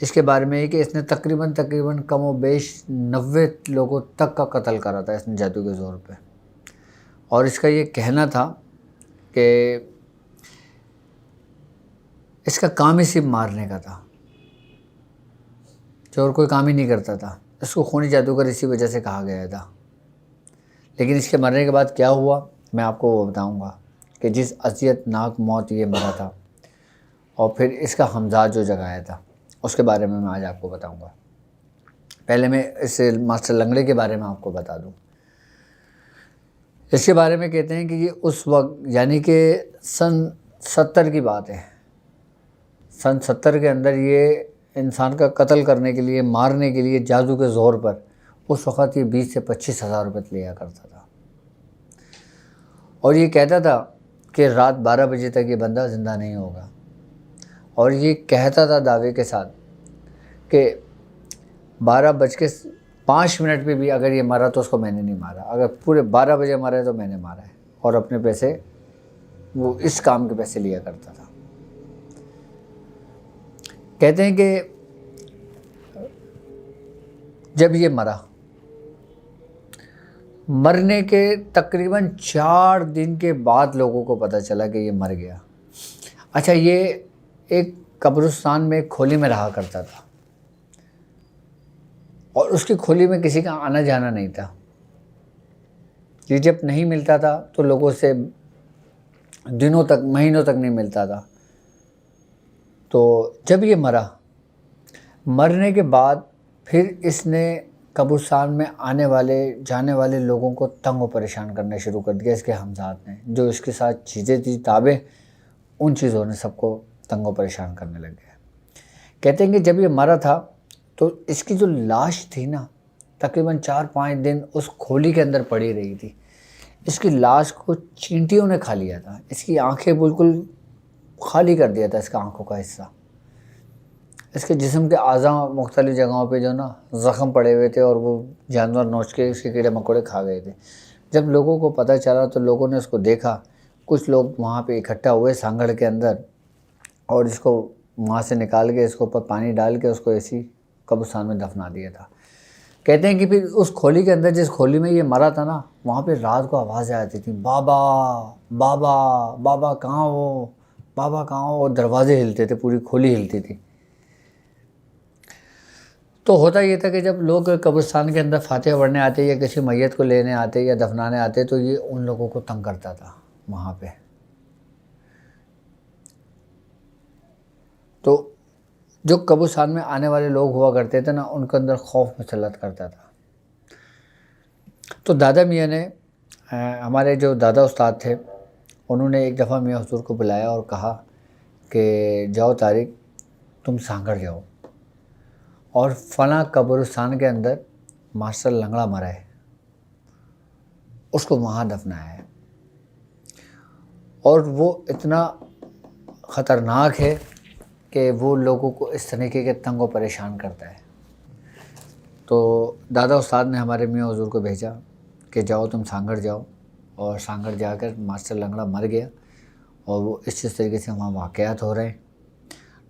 اس کے بارے میں یہ کہ اس نے تقریباً کم و بیش 90 لوگوں تک کا قتل کرا تھا اس نے جادو کے زور پہ، اور اس کا یہ کہنا تھا کہ اس کا کام ہی صرف مارنے کا تھا، جو اور کوئی کام ہی نہیں کرتا تھا۔ اس کو خونی جادوگر اسی وجہ سے کہا گیا تھا۔ لیکن اس کے مرنے کے بعد کیا ہوا میں آپ کو وہ بتاؤں گا کہ جس اذیت ناک موت یہ مرا تھا، اور پھر اس کا ہمزاد جو جگایا تھا، اس کے بارے میں آج آپ کو بتاؤں گا۔ پہلے میں اس ماسٹر لنگڑے کے بارے میں آپ کو بتا دوں۔ اس کے بارے میں کہتے ہیں کہ یہ اس وقت یعنی کہ سن 70 کی بات ہے، سن 70 کے اندر یہ انسان کا قتل کرنے کے لیے، مارنے کے لیے جادو کے زور پر اس وقت یہ 20 سے 25 ہزار روپے لیا کرتا تھا، اور یہ کہتا تھا کہ رات 12 بجے تک یہ بندہ زندہ نہیں ہوگا، اور یہ کہتا تھا دعوے کے ساتھ کہ 12:05 پہ بھی اگر یہ مرا تو اس کو میں نے نہیں مارا، اگر پورے 12 بجے مرا ہے تو میں نے مارا ہے، اور اپنے پیسے وہ اس کام کے پیسے لیا کرتا تھا۔ کہتے ہیں کہ جب یہ مرنے کے تقریباً 4 دن کے بعد لوگوں کو پتہ چلا کہ یہ مر گیا۔ اچھا، یہ ایک قبرستان میں ایک کھولی میں رہا کرتا تھا، اور اس کی کھولی میں کسی کا آنا جانا نہیں تھا۔ یہ جب نہیں ملتا تھا تو لوگوں سے دنوں تک، مہینوں تک نہیں ملتا تھا۔ تو جب یہ مرنے کے بعد پھر اس نے قبرستان میں آنے والے جانے والے لوگوں کو تنگ و پریشان کرنا شروع کر دیا۔ اس کے ہمزاد نے جو اس کے ساتھ چیزیں تھیں، تابیں، ان چیزوں نے سب کو تنگ و پریشان کرنے لگ گیا۔ کہتے ہیں کہ جب یہ مرا تھا تو اس کی جو لاش تھی نا، تقریباً 4-5 دن اس کھولی کے اندر پڑی رہی تھی۔ اس کی لاش کو چینٹیوں نے کھا لیا تھا، اس کی آنکھیں بالکل خالی کر دیا تھا، اس کا آنکھوں کا حصہ۔ اس کے جسم کے اعضاء مختلف جگہوں پہ جو نا زخم پڑے ہوئے تھے، اور وہ جانور نوچ کے اس کے کیڑے مکوڑے کھا گئے تھے۔ جب لوگوں کو پتہ چلا تو لوگوں نے اس کو دیکھا، کچھ لوگ وہاں پہ اکٹھا ہوئے سانگڑ کے اندر، اور اس کو وہاں سے نکال کے اس کے اوپر پانی ڈال کے اس کو ایسی قبرستان میں دفنا دیا تھا۔ کہتے ہیں کہ پھر اس کھولی کے اندر، جس کھولی میں یہ مرا تھا نا، وہاں پہ رات کو آوازیں آتی تھیں، بابا بابا بابا کہاں ہو، بابا کہاں ہو، اور دروازے ہلتے تھے، پوری کھولی ہلتی تھی۔ تو ہوتا یہ تھا کہ جب لوگ قبرستان کے اندر فاتحہ پڑھنے آتے یا کسی میت کو لینے آتے یا دفنانے آتے تو یہ ان لوگوں کو تنگ کرتا تھا وہاں پہ۔ تو جو قبرستان میں آنے والے لوگ ہوا کرتے تھے نا، ان کے اندر خوف مسلط کرتا تھا۔ تو دادا میاں نے، ہمارے جو دادا استاد تھے، انہوں نے ایک دفعہ میاں حضور کو بلایا اور کہا کہ جاؤ طارق، تم سانگڑ جاؤ، اور فلاں قبرستان کے اندر ماسٹر لنگڑا مرا ہے، اس کو وہاں دفنایا ہے، اور وہ اتنا خطرناک ہے کہ وہ لوگوں کو اس طریقے کے تنگ و پریشان کرتا ہے۔ تو دادا استاد نے ہمارے میاں حضور کو بھیجا کہ جاؤ تم سانگڑ جاؤ، اور سانگڑ جا کر ماسٹر لنگڑا مر گیا، اور وہ اس طریقے سے وہاں واقعات ہو رہے ہیں،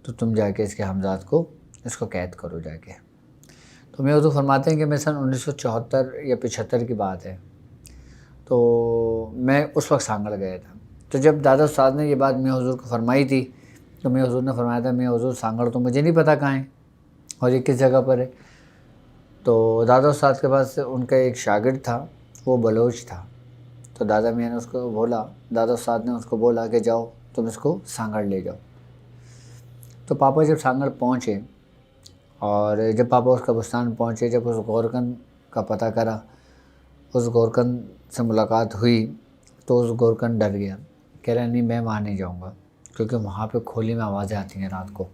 تو تم جا کے اس کے ہمزاد کو اس کو قید کرو جا کے۔ تو میاں حضور فرماتے ہیں کہ میں سن 1974 یا 75 کی بات ہے، تو میں اس وقت سانگڑ گیا تھا۔ تو جب دادا استاد نے یہ بات میاں حضور کو فرمائی تھی تو میاں حضور نے فرمایا تھا، میاں حضور سانگڑ تو مجھے نہیں پتہ کہاں ہے اور یہ کس جگہ پر ہے۔ تو دادا استاد کے پاس ان کا ایک شاگرد تھا، وہ بلوچ تھا، تو دادا میاں نے اس کو بولا، دادا استاد نے اس کو بولا کہ جاؤ تم اس کو سانگڑ لے جاؤ۔ تو پاپا جب سانگڑ پہنچے، اور جب پاپا اس قبرستان پہنچے، جب اس گورکن کا پتہ کرا، اس گورکن سے ملاقات ہوئی، تو اس گورکن ڈر گیا، کہہ رہا نہیں میں وہاں نہیں جاؤں گا، کیونکہ وہاں پہ کھولی میں آوازیں آتی ہیں رات کو۔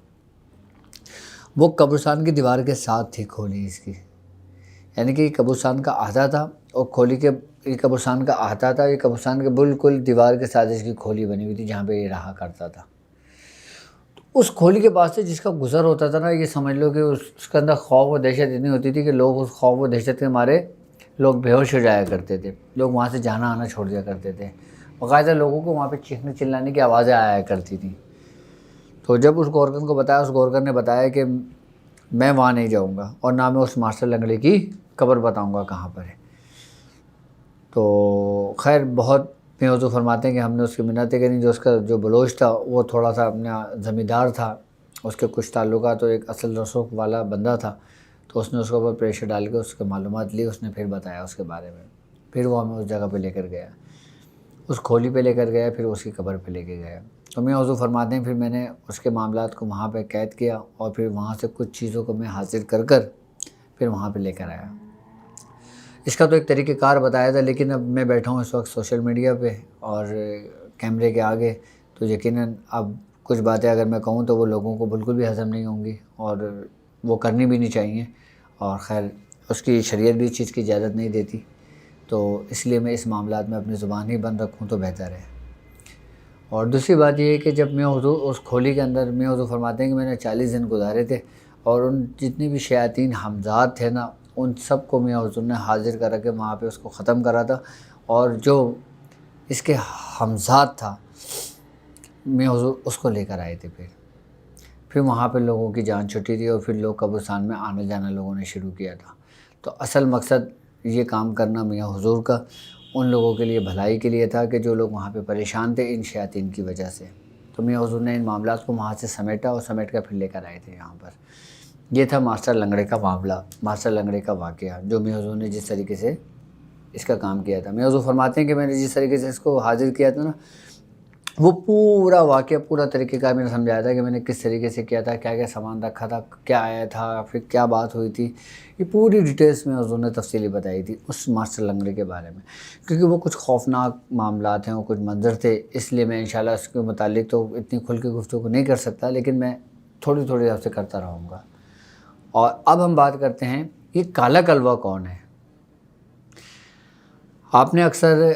وہ قبرستان کی دیوار کے ساتھ تھی کھولی اس کی، یعنی کہ یہ قبرستان کا احاطہ تھا، اور کھولی کے یہ قبرستان کا احاطہ تھا، یہ قبرستان کے بالکل دیوار کے ساتھ اس کی کھولی بنی ہوئی تھی جہاں پہ یہ رہا کرتا تھا۔ اس کھولی کے پاس سے جس کا گزر ہوتا تھا نا، یہ سمجھ لو کہ اس کے اندر خوف و دہشت اتنی ہوتی تھی کہ لوگ اس خوف و دہشت کے مارے لوگ بے ہوش ہو جایا کرتے تھے، لوگ وہاں سے جانا آنا چھوڑ دیا کرتے تھے، باقاعدہ لوگوں کو وہاں پہ چیخنے چلانے کی آوازیں آیا کرتی تھیں۔ تو جب اس گورکن کو بتایا، اس گورکن نے بتایا کہ میں وہاں نہیں جاؤں گا اور نہ میں اس ماسٹر لنگڑے کی قبر بتاؤں گا کہاں پر ہے۔ تو خیر بہت میں حضور فرماتے ہیں کہ ہم نے اس کی منتیں کریں، جو اس کا جو بلوچ تھا وہ تھوڑا سا اپنا زمیندار تھا، اس کے کچھ تعلقات تو ایک اصل رسوخ والا بندہ تھا، تو اس نے اس کے اوپر پریشر ڈال کے اس کے معلومات لی، اس نے پھر بتایا اس کے بارے میں، پھر وہ ہمیں اس جگہ پہ لے کر گیا، اس کھولی پہ لے کر گیا، پھر اس کی قبر پہ لے کے گیا۔ تو میں حضور فرماتے ہیں پھر میں نے اس کے معاملات کو وہاں پہ قید کیا اور پھر وہاں سے کچھ چیزوں کو میں حاصل کر پھر وہاں پہ لے کر آیا۔ اس کا تو ایک طریقہ کار بتایا تھا، لیکن اب میں بیٹھا ہوں اس وقت سوشل میڈیا پہ اور کیمرے کے آگے، تو یقیناً اب کچھ باتیں اگر میں کہوں تو وہ لوگوں کو بالکل بھی ہضم نہیں ہوں گی اور وہ کرنی بھی نہیں چاہیے، اور خیر اس کی شریعت بھی اس چیز کی اجازت نہیں دیتی، تو اس لیے میں اس معاملات میں اپنی زبان ہی بند رکھوں تو بہتر ہے۔ اور دوسری بات یہ ہے کہ جب میں حضور اس کھولی کے اندر، میں حضور فرماتے ہیں کہ میں نے 40 دن گزارے تھے، اور ان جتنی بھی شیاطین حمزات تھے نا، ان سب کو میں حضور نے حاضر کرا کے وہاں پہ اس کو ختم کرا تھا، اور جو اس کے حمزات تھا میں حضور اس کو لے کر آئے تھے۔ پھر وہاں پہ لوگوں کی جان چھٹی تھی اور پھر لوگ قبرستان میں آنا جانا لوگوں نے شروع کیا تھا۔ تو اصل مقصد یہ کام کرنا میاں حضور کا ان لوگوں کے لیے بھلائی کے لیے تھا کہ جو لوگ وہاں پہ پریشان تھے ان شیاطین کی وجہ سے۔ تو میاں حضور نے ان معاملات کو وہاں سے سمیٹا اور سمیٹ کر پھر لے کر آئے تھے یہاں پر۔ یہ تھا ماسٹر لنگڑے کا معاملہ، ماسٹر لنگڑے کا واقعہ، جو میاں حضور نے جس طریقے سے اس کا کام کیا تھا۔ میاں حضور فرماتے ہیں کہ میں نے جس طریقے سے اس کو حاضر کیا تھا نا، وہ پورا واقعہ، پورا طریقہ کار میں نے سمجھایا تھا کہ میں نے کس طریقے سے کیا تھا، کیا کیا سامان رکھا تھا، کیا آیا تھا، پھر کیا بات ہوئی تھی، یہ پوری ڈیٹیلز میں حضور نے تفصیلی بتائی تھی اس ماسٹر لنگڑے کے بارے میں، کیونکہ وہ کچھ خوفناک معاملات ہیں، وہ کچھ منظر تھے، اس لیے میں انشاءاللہ اس کے متعلق تو اتنی کھل کے گفتگو نہیں کر سکتا، لیکن میں تھوڑی تھوڑی آپ سے کرتا رہوں گا۔ اور اب ہم بات کرتے ہیں یہ کالا کلوہ کون ہے۔ آپ نے اکثر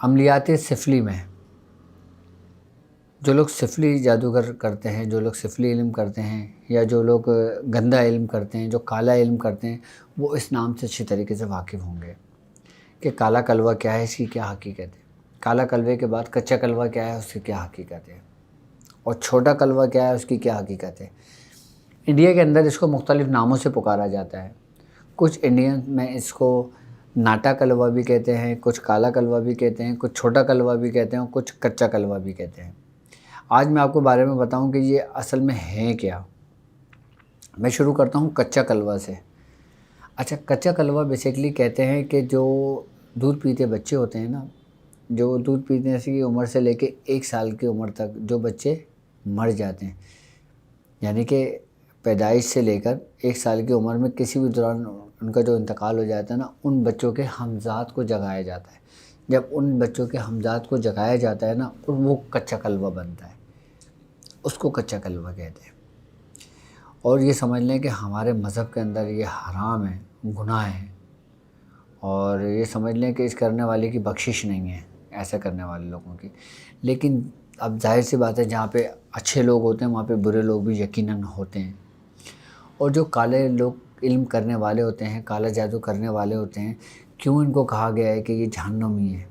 عملیات سفلی میں جو لوگ سفلی جادوگر کرتے ہیں، جو لوگ سفلی علم کرتے ہیں، یا جو لوگ گندا علم کرتے ہیں، جو کالا علم کرتے ہیں، وہ اس نام سے اچھی طریقے سے واقف ہوں گے کہ کالا کلوہ کیا ہے، اس کی کیا حقیقت ہے، کالا کلوے کے بعد کچا کلوہ کیا ہے، اس کی کیا حقیقت ہے، اور چھوٹا کلوہ کیا ہے، اس کی کیا حقیقت ہے۔ انڈیا کے اندر اس کو مختلف ناموں سے پکارا جاتا ہے۔ کچھ انڈین میں اس کو ناٹا کلوہ بھی کہتے ہیں، کچھ کالا کلوہ بھی کہتے ہیں، کچھ چھوٹا کلوہ بھی کہتے ہیں، اور کچھ کچا کلوہ بھی کہتے ہیں۔ آج میں آپ کو بارے میں بتاؤں کہ یہ اصل میں ہے کیا۔ میں شروع کرتا ہوں کچا کلوہ سے۔ اچھا، کچا کلوہ بیسیکلی کہتے ہیں کہ جو دودھ پیتے بچے ہوتے ہیں نا، جو دودھ پینے کی عمر سے لے کے 1 سال کی عمر تک جو بچے مر جاتے ہیں، یعنی کہ پیدائش سے لے کر 1 سال کی عمر میں کسی بھی دوران ان کا جو انتقال ہو جاتا ہے نا، ان بچوں کے حمزات کو جگایا جاتا ہے۔ جب ان بچوں کے حمزات کو جگایا جاتا ہے نا، وہ کچا کلوہ بنتا ہے، اس کو کچا کلوہ کہتے ہیں۔ اور یہ سمجھ لیں کہ ہمارے مذہب کے اندر یہ حرام ہے، گناہ ہے، اور یہ سمجھ لیں کہ اس کرنے والے کی بخشش نہیں ہے، ایسا کرنے والے لوگوں کی۔ لیکن اب ظاہر سی بات ہے، جہاں پہ اچھے لوگ ہوتے ہیں وہاں پہ برے لوگ بھی یقیناً ہوتے ہیں، اور جو کالے لوگ علم کرنے والے ہوتے ہیں، کالا جادو کرنے والے ہوتے ہیں، کیوں ان کو کہا گیا ہے کہ یہ جہنمی ہے؟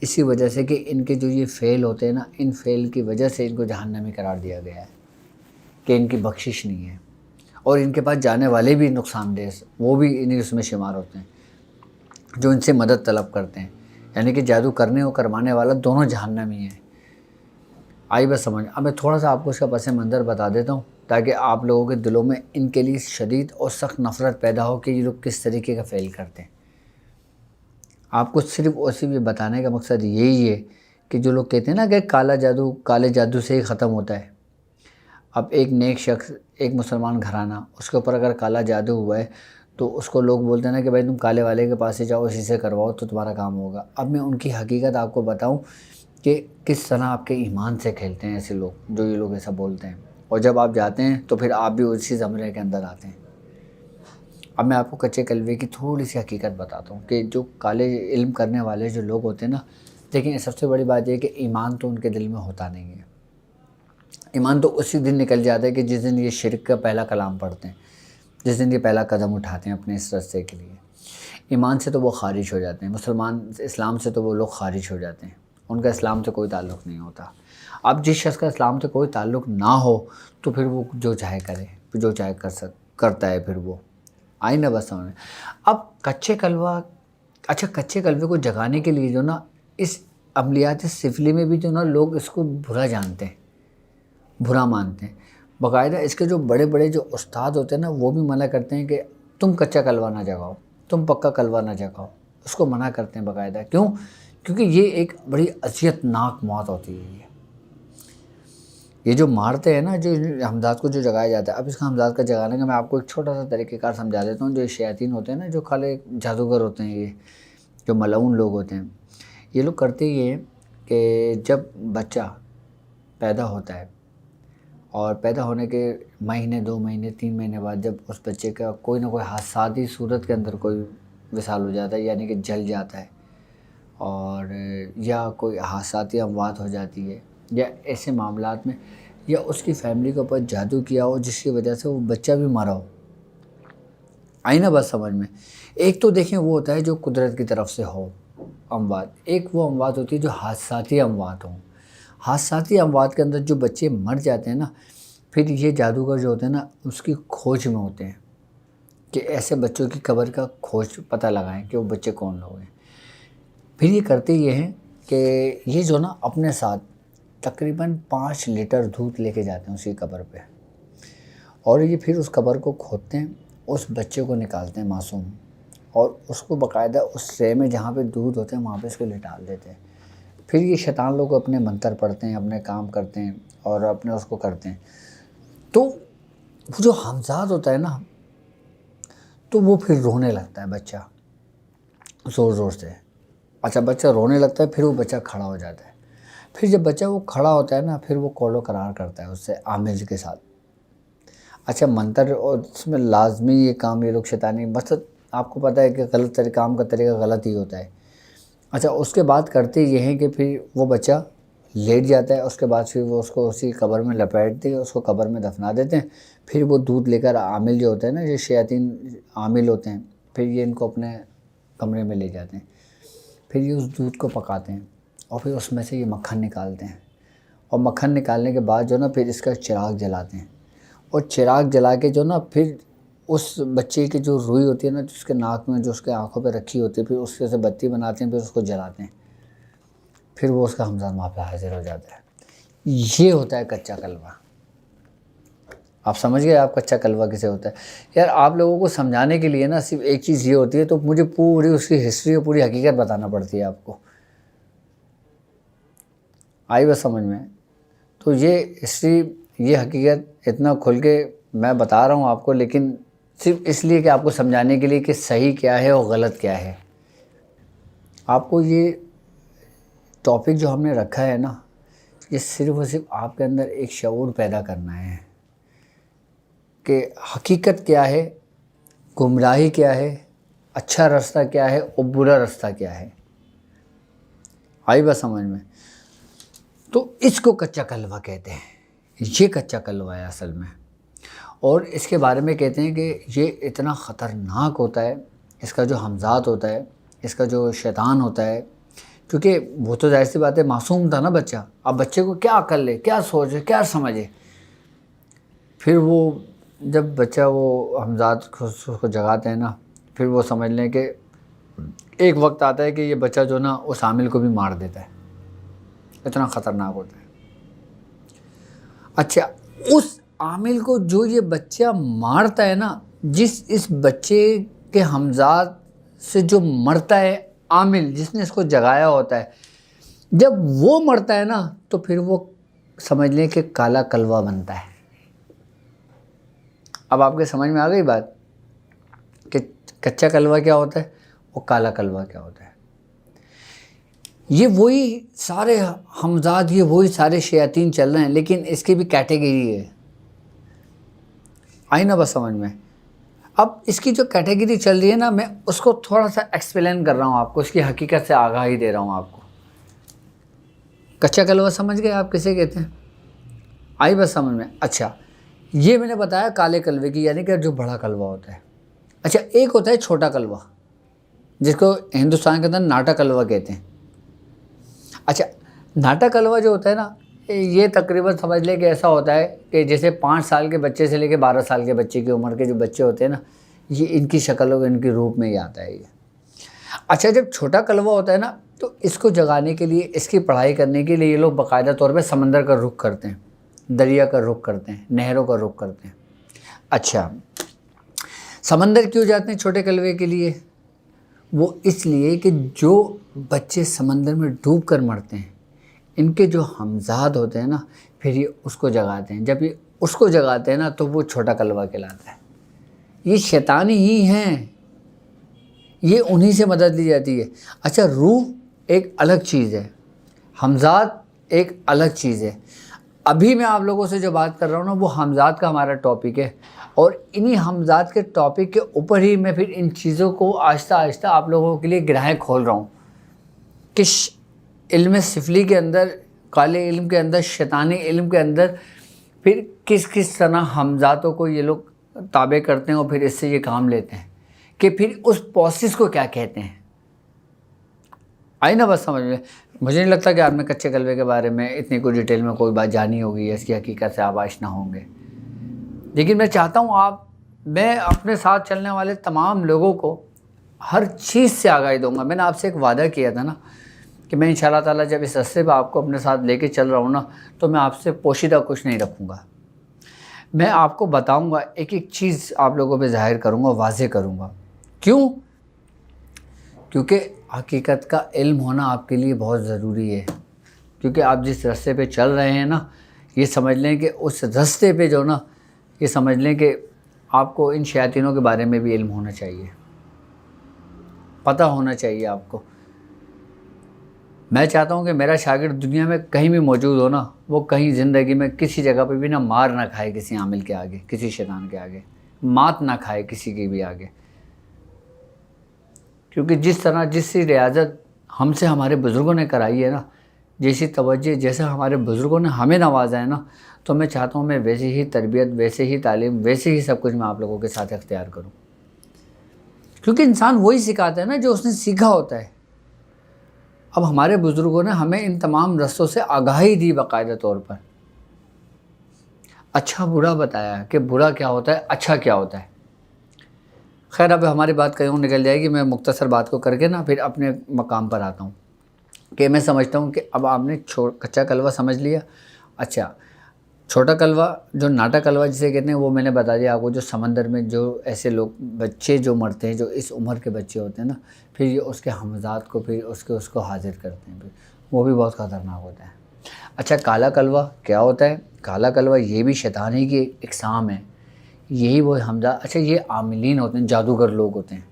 اسی وجہ سے کہ ان کے جو یہ فعل ہوتے ہیں نا، ان فعل کی وجہ سے ان کو جہنمی قرار دیا گیا ہے کہ ان کی بخشش نہیں ہے، اور ان کے پاس جانے والے بھی نقصان دہ، وہ بھی انہیں اس میں شمار ہوتے ہیں جو ان سے مدد طلب کرتے ہیں، یعنی کہ جادو کرنے اور کروانے والا دونوں جہنمی ہیں۔ آئی بس سمجھ۔ اب میں تھوڑا سا آپ کو اس کا پس منظر بتا دیتا ہوں تاکہ آپ لوگوں کے دلوں میں ان کے لیے شدید اور سخت نفرت پیدا ہو کہ یہ لوگ کس طریقے کا فعل کرتے ہیں۔ آپ کو صرف اور صرف یہ بتانے کا مقصد یہی ہے کہ جو لوگ کہتے ہیں نا کہ کالا جادو کالے جادو سے ہی ختم ہوتا ہے۔ اب ایک نیک شخص، ایک مسلمان گھرانہ، اس کے اوپر اگر کالا جادو ہوا ہے تو اس کو لوگ بولتے ہیں نا کہ بھائی تم کالے والے کے پاس ہی جاؤ، اسی سے کرواؤ تو تمہارا کام ہوگا۔ اب میں ان کی حقیقت آپ کو بتاؤں کہ کس طرح آپ کے ایمان سے کھیلتے ہیں ایسے لوگ، جو یہ لوگ ایسا بولتے ہیں، اور جب آپ جاتے ہیں تو پھر آپ بھی اسی زمرے کے اندر آتے ہیں۔ اب میں آپ کو کچے کلوے کی تھوڑی سی حقیقت بتاتا ہوں کہ جو کالے علم کرنے والے جو لوگ ہوتے ہیں نا، دیکھیں سب سے بڑی بات یہ ہے کہ ایمان تو ان کے دل میں ہوتا نہیں ہے۔ ایمان تو اسی دن نکل جاتا ہے کہ جس دن یہ شرک کا پہلا کلام پڑھتے ہیں، جس دن یہ پہلا قدم اٹھاتے ہیں اپنے اس راستے کے لیے۔ ایمان سے تو وہ خارج ہو جاتے ہیں، مسلمان اسلام سے تو وہ لوگ خارج ہو جاتے ہیں، ان کا اسلام سے کوئی تعلق نہیں ہوتا۔ اب جس شخص کا اسلام سے کوئی تعلق نہ ہو تو پھر وہ جو چاہے کرے، جو چاہے کرتا ہے پھر وہ. آئی نا بس سمجھ میں. اب کچے کلوے کو جگانے کے لیے جو نا اس عملیات سفلی میں بھی جو نا لوگ اس کو برا جانتے ہیں, برا مانتے ہیں. باقاعدہ اس کے جو بڑے بڑے جو استاد ہوتے ہیں نا وہ بھی منع کرتے ہیں کہ تم کچا کلوہ نہ جگاؤ, تم پکا کلوہ نہ جگاؤ. اس کو منع کرتے ہیں باقاعدہ. کیوں؟ کیونکہ یہ ایک بڑی اذیت ناک موت ہوتی ہے. یہ جو مارتے ہیں نا, جو حمزاد کو جو جگایا جاتا ہے. اب اس کا حمزاد کا جگانے کا میں آپ کو ایک چھوٹا سا طریقہ کار سمجھا دیتا ہوں. جو شیاطین ہوتے ہیں نا, جو کھالے جادوگر ہوتے ہیں, یہ جو ملعون لوگ ہوتے ہیں, یہ لوگ کرتے یہ ہیں کہ جب بچہ پیدا ہوتا ہے اور پیدا ہونے کے مہینے 2 مہینے 3 مہینے بعد جب اس بچے کا کوئی نہ کوئی حادثاتی صورت کے اندر کوئی وصال ہو جاتا ہے, یعنی کہ جل جاتا ہے, اور یا کوئی حادثاتی اموات ہو جاتی ہے, یا ایسے معاملات میں, یا اس کی فیملی کے اوپر جادو کیا ہو جس کی وجہ سے وہ بچہ بھی مرا ہو. آئی نا بات سمجھ میں. ایک تو دیکھیں وہ ہوتا ہے جو قدرت کی طرف سے ہو اموات, ایک وہ اموات ہوتی ہے جو حادثاتی اموات ہوں. حادثاتی اموات کے اندر جو بچے مر جاتے ہیں نا, پھر یہ جادوگر جو ہوتے ہیں نا اس کی کھوج میں ہوتے ہیں کہ ایسے بچوں کی قبر کا کھوج پتہ لگائیں کہ وہ بچے کون لوگ ہیں. پھر یہ کرتے یہ ہیں کہ یہ جو نا اپنے ساتھ تقریباً 5 لیٹر دودھ لے کے جاتے ہیں اسی قبر پہ, اور یہ پھر اس قبر کو کھودتے ہیں, اس بچے کو نکالتے ہیں معصوم, اور اس کو باقاعدہ اس ٹرے میں جہاں پہ دودھ ہوتے ہیں وہاں پہ اس کو لٹال دیتے ہیں. پھر یہ شیطان لوگ اپنے منتر پڑھتے ہیں, اپنے کام کرتے ہیں اور اپنے اس کو کرتے ہیں. تو وہ جو حمزاد ہوتا ہے نا, تو وہ پھر رونے لگتا ہے بچہ زور زور سے. اچھا بچہ رونے لگتا ہے, پھر وہ بچہ کھڑا ہو جاتا ہے. پھر جب بچہ وہ کھڑا ہوتا ہے نا, پھر وہ قول و قرار کرتا ہے اس سے عامل کے ساتھ. اچھا منتر اور اس میں لازمی یہ کام یہ لوگ شیطانی, بس آپ کو پتہ ہے کہ غلط کام کا طریقہ غلط ہی ہوتا ہے. اچھا اس کے بعد کرتے یہ ہیں کہ پھر وہ بچہ لیٹ جاتا ہے, اس کے بعد پھر وہ اس کو اسی قبر میں لپیٹ دے, اس کو قبر میں دفنا دیتے ہیں. پھر وہ دودھ لے کر عامل جو ہوتے ہیں نا, یہ شیاطین عامل ہوتے ہیں, پھر یہ ان کو اپنے کمرے میں لے جاتے ہیں. پھر یہ اس دودھ کو پکاتے ہیں اور پھر اس میں سے یہ مکھن نکالتے ہیں, اور مکھن نکالنے کے بعد جو نا پھر اس کا چراغ جلاتے ہیں, اور چراغ جلا کے جو نا پھر اس بچے کی جو روئی ہوتی ہے نا, جس کے ناک میں جو اس کے آنکھوں پہ رکھی ہوتی ہے, پھر اس سے بتی بناتے ہیں, پھر اس کو جلاتے ہیں. پھر وہ اس کا حمزاد وہاں پہ حاضر ہو جاتا ہے. یہ ہوتا ہے کچا کلوہ. آپ سمجھ گئے آپ کچا کلوہ کسے ہوتا ہے؟ یار آپ لوگوں کو سمجھانے کے لیے نا صرف ایک چیز یہ ہوتی ہے, تو مجھے پوری اس کی ہسٹری اور پوری حقیقت بتانا پڑتی ہے آپ کو. آئی بس سمجھ میں. تو یہ ہسٹری یہ حقیقت اتنا کھل کے میں بتا رہا ہوں آپ کو, لیکن صرف اس لیے کہ آپ کو سمجھانے کے لیے کہ صحیح کیا ہے اور غلط کیا ہے. آپ کو یہ ٹاپک جو ہم نے رکھا ہے نا, یہ صرف اور صرف آپ کے اندر ایک شعور پیدا کرنا ہے کہ حقیقت کیا ہے, گمراہی کیا ہے, اچھا راستہ کیا ہے اور برا راستہ کیا ہے. آئی بات سمجھ میں. تو اس کو کچا کلوہ کہتے ہیں. یہ کچا کلوہ ہے اصل میں, اور اس کے بارے میں کہتے ہیں کہ یہ اتنا خطرناک ہوتا ہے, اس کا جو حمزاد ہوتا ہے, اس کا جو شیطان ہوتا ہے, کیونکہ وہ تو ظاہر سی بات ہے معصوم تھا نا بچہ. اب بچے کو کیا عقل ہے, کیا سوچ ہے, کیا سمجھے. پھر وہ جب بچہ وہ حمزاد کو جگاتے ہیں نا, پھر وہ سمجھ لیں کہ ایک وقت آتا ہے کہ یہ بچہ جو نا اس عامل کو بھی مار دیتا ہے. اتنا خطرناک ہوتا ہے. اچھا اس عامل کو جو یہ بچہ مارتا ہے نا, اس بچے کے حمزاد سے جو مرتا ہے عامل جس نے اس کو جگایا ہوتا ہے, جب وہ مرتا ہے نا تو پھر وہ سمجھ لیں کہ کالا کلوہ بنتا ہے. اب آپ کے سمجھ میں آ گئی بات کہ کچا کلوہ کیا ہوتا ہے اور کالا کلوہ کیا ہوتا ہے. یہ وہی سارے حمزاد, یہ وہی سارے شیاطین چل رہے ہیں, لیکن اس کی بھی کیٹیگری ہے. آئی نا بس سمجھ میں. اب اس کی جو کیٹیگری چل رہی ہے نا, میں اس کو تھوڑا سا ایکسپلین کر رہا ہوں آپ کو, اس کی حقیقت سے آگاہی دے رہا ہوں آپ کو. کچا کلوہ سمجھ گئے آپ کسے کہتے ہیں؟ آئی بس سمجھ میں. اچھا یہ میں نے بتایا کالے کلوے کی, یعنی کہ جو بڑا کلوہ ہوتا ہے. اچھا ایک ہوتا ہے چھوٹا کلوہ, جس کو ہندوستان کے اندر ناٹا کلوہ کہتے ہیں. اچھا ناٹا کلوہ جو ہوتا ہے نا, یہ تقریباً سمجھ لیں کہ ایسا ہوتا ہے کہ جیسے 5 سال کے بچے سے لے کے 12 سال کے بچے کی عمر کے جو بچے ہوتے ہیں نا، یہ ان کی شکل و ان کے روپ میں ہی آتا ہے یہ۔ اچھا جب چھوٹا کلوہ ہوتا ہے نا، تو اس کو جگانے کے لیے، اس کی پڑھائی کرنے کے لیے یہ لوگ باقاعدہ طور پہ سمندر کا رخ کرتے ہیں، دریا کا رخ کرتے ہیں، نہروں کا رخ کرتے ہیں۔ اچھا سمندر کیوں جاتے ہیں چھوٹے کلوے کے لیے؟ وہ اس لیے کہ جو بچے سمندر میں ڈوب کر مرتے ہیں، ان کے جو ہمزاد ہوتے ہیں نا، پھر یہ اس کو جگاتے ہیں۔ جب یہ اس کو جگاتے ہیں نا تو وہ چھوٹا کلوہ کہلاتا ہے۔ یہ شیطانی ہی ہیں، یہ انہی سے مدد لی جاتی ہے۔ اچھا روح ایک الگ چیز ہے، ہمزاد ایک الگ چیز ہے۔ ابھی میں آپ لوگوں سے جو بات کر رہا ہوں نا، وہ ہمزاد کا ہمارا ٹاپک ہے، اور انہی ہمزاد کے ٹاپک کے اوپر ہی میں پھر ان چیزوں کو آہستہ آہستہ آپ لوگوں کے لیے گرہیں کھول رہا ہوں کہ علم سفلی کے اندر، کالے علم کے اندر، شیطانی علم کے اندر پھر کس طرح ہمزاتوں کو یہ لوگ تابع کرتے ہیں اور پھر اس سے یہ کام لیتے ہیں، کہ پھر اس پروسیس کو کیا کہتے ہیں۔ آئی نا بس سمجھ میں؟ مجھے نہیں لگتا کہ آپ نے کچے کلوے کے بارے میں اتنی کوئی ڈیٹیل میں کوئی بات جانی ہوگی، اس کی حقیقت سے آپ آشنا ہوں گے۔ لیکن میں چاہتا ہوں میں اپنے ساتھ چلنے والے تمام لوگوں کو ہر چیز سے آگاہی دوں گا۔ میں نے آپ سے ایک وعدہ کیا تھا نا کہ میں انشاءاللہ تعالیٰ جب اس رستے پہ آپ کو اپنے ساتھ لے کے چل رہا ہوں نا، تو میں آپ سے پوشیدہ کچھ نہیں رکھوں گا۔ میں آپ کو بتاؤں گا، ایک ایک چیز آپ لوگوں پہ ظاہر کروں گا، واضح کروں گا۔ کیوں؟ کیونکہ حقیقت کا علم ہونا آپ کے لیے بہت ضروری ہے۔ کیونکہ آپ جس رستے پہ چل رہے ہیں نا، یہ سمجھ لیں کہ اس رستے پہ جو نا، یہ سمجھ لیں کہ آپ کو ان شیاطینوں کے بارے میں بھی علم ہونا چاہیے، پتہ ہونا چاہیے آپ کو۔ میں چاہتا ہوں کہ میرا شاگرد دنیا میں کہیں بھی موجود ہو نا، وہ کہیں زندگی میں کسی جگہ پہ بھی نہ مار نہ کھائے کسی عامل کے آگے، کسی شیطان کے آگے، مات نہ کھائے کسی کے بھی آگے۔ کیونکہ جس طرح جیسی ریاضت ہم سے ہمارے بزرگوں نے کرائی ہے نا، جیسی توجہ جیسا ہمارے بزرگوں نے ہمیں نوازا ہے نا، تو میں چاہتا ہوں میں ویسی ہی تربیت، ویسے ہی تعلیم، ویسے ہی سب کچھ میں آپ لوگوں کے ساتھ اختیار کروں۔ کیونکہ انسان وہی سکھاتا ہے نا جو اس نے سیکھا ہوتا ہے۔ اب ہمارے بزرگوں نے ہمیں ان تمام رستوں سے آگاہی دی باقاعدہ طور پر، اچھا برا بتایا کہ برا کیا ہوتا ہے، اچھا کیا ہوتا ہے۔ خیر اب ہماری بات کہیں نکل جائے گی، میں مختصر بات کو کر کے نا پھر اپنے مقام پر آتا ہوں کہ میں سمجھتا ہوں کہ اب آپ نے کچا کلوہ سمجھ لیا۔ اچھا چھوٹا کلوہ، جو ناٹا کلوہ جسے کہتے ہیں، وہ میں نے بتا دیا آپ کو، جو سمندر میں جو ایسے لوگ بچے جو مرتے ہیں، جو اس عمر کے بچے ہوتے ہیں نا، پھر یہ اس کے ہمزاد کو پھر اس کو حاضر کرتے ہیں، پھر وہ بھی بہت خطرناک ہوتا ہے۔ اچھا کالا کلوہ کیا ہوتا ہے؟ کالا کلوہ یہ بھی شیطان ہی کی اقسام ہے، یہی وہ ہمزاد۔ اچھا یہ عاملین ہوتے ہیں، جادوگر لوگ ہوتے ہیں۔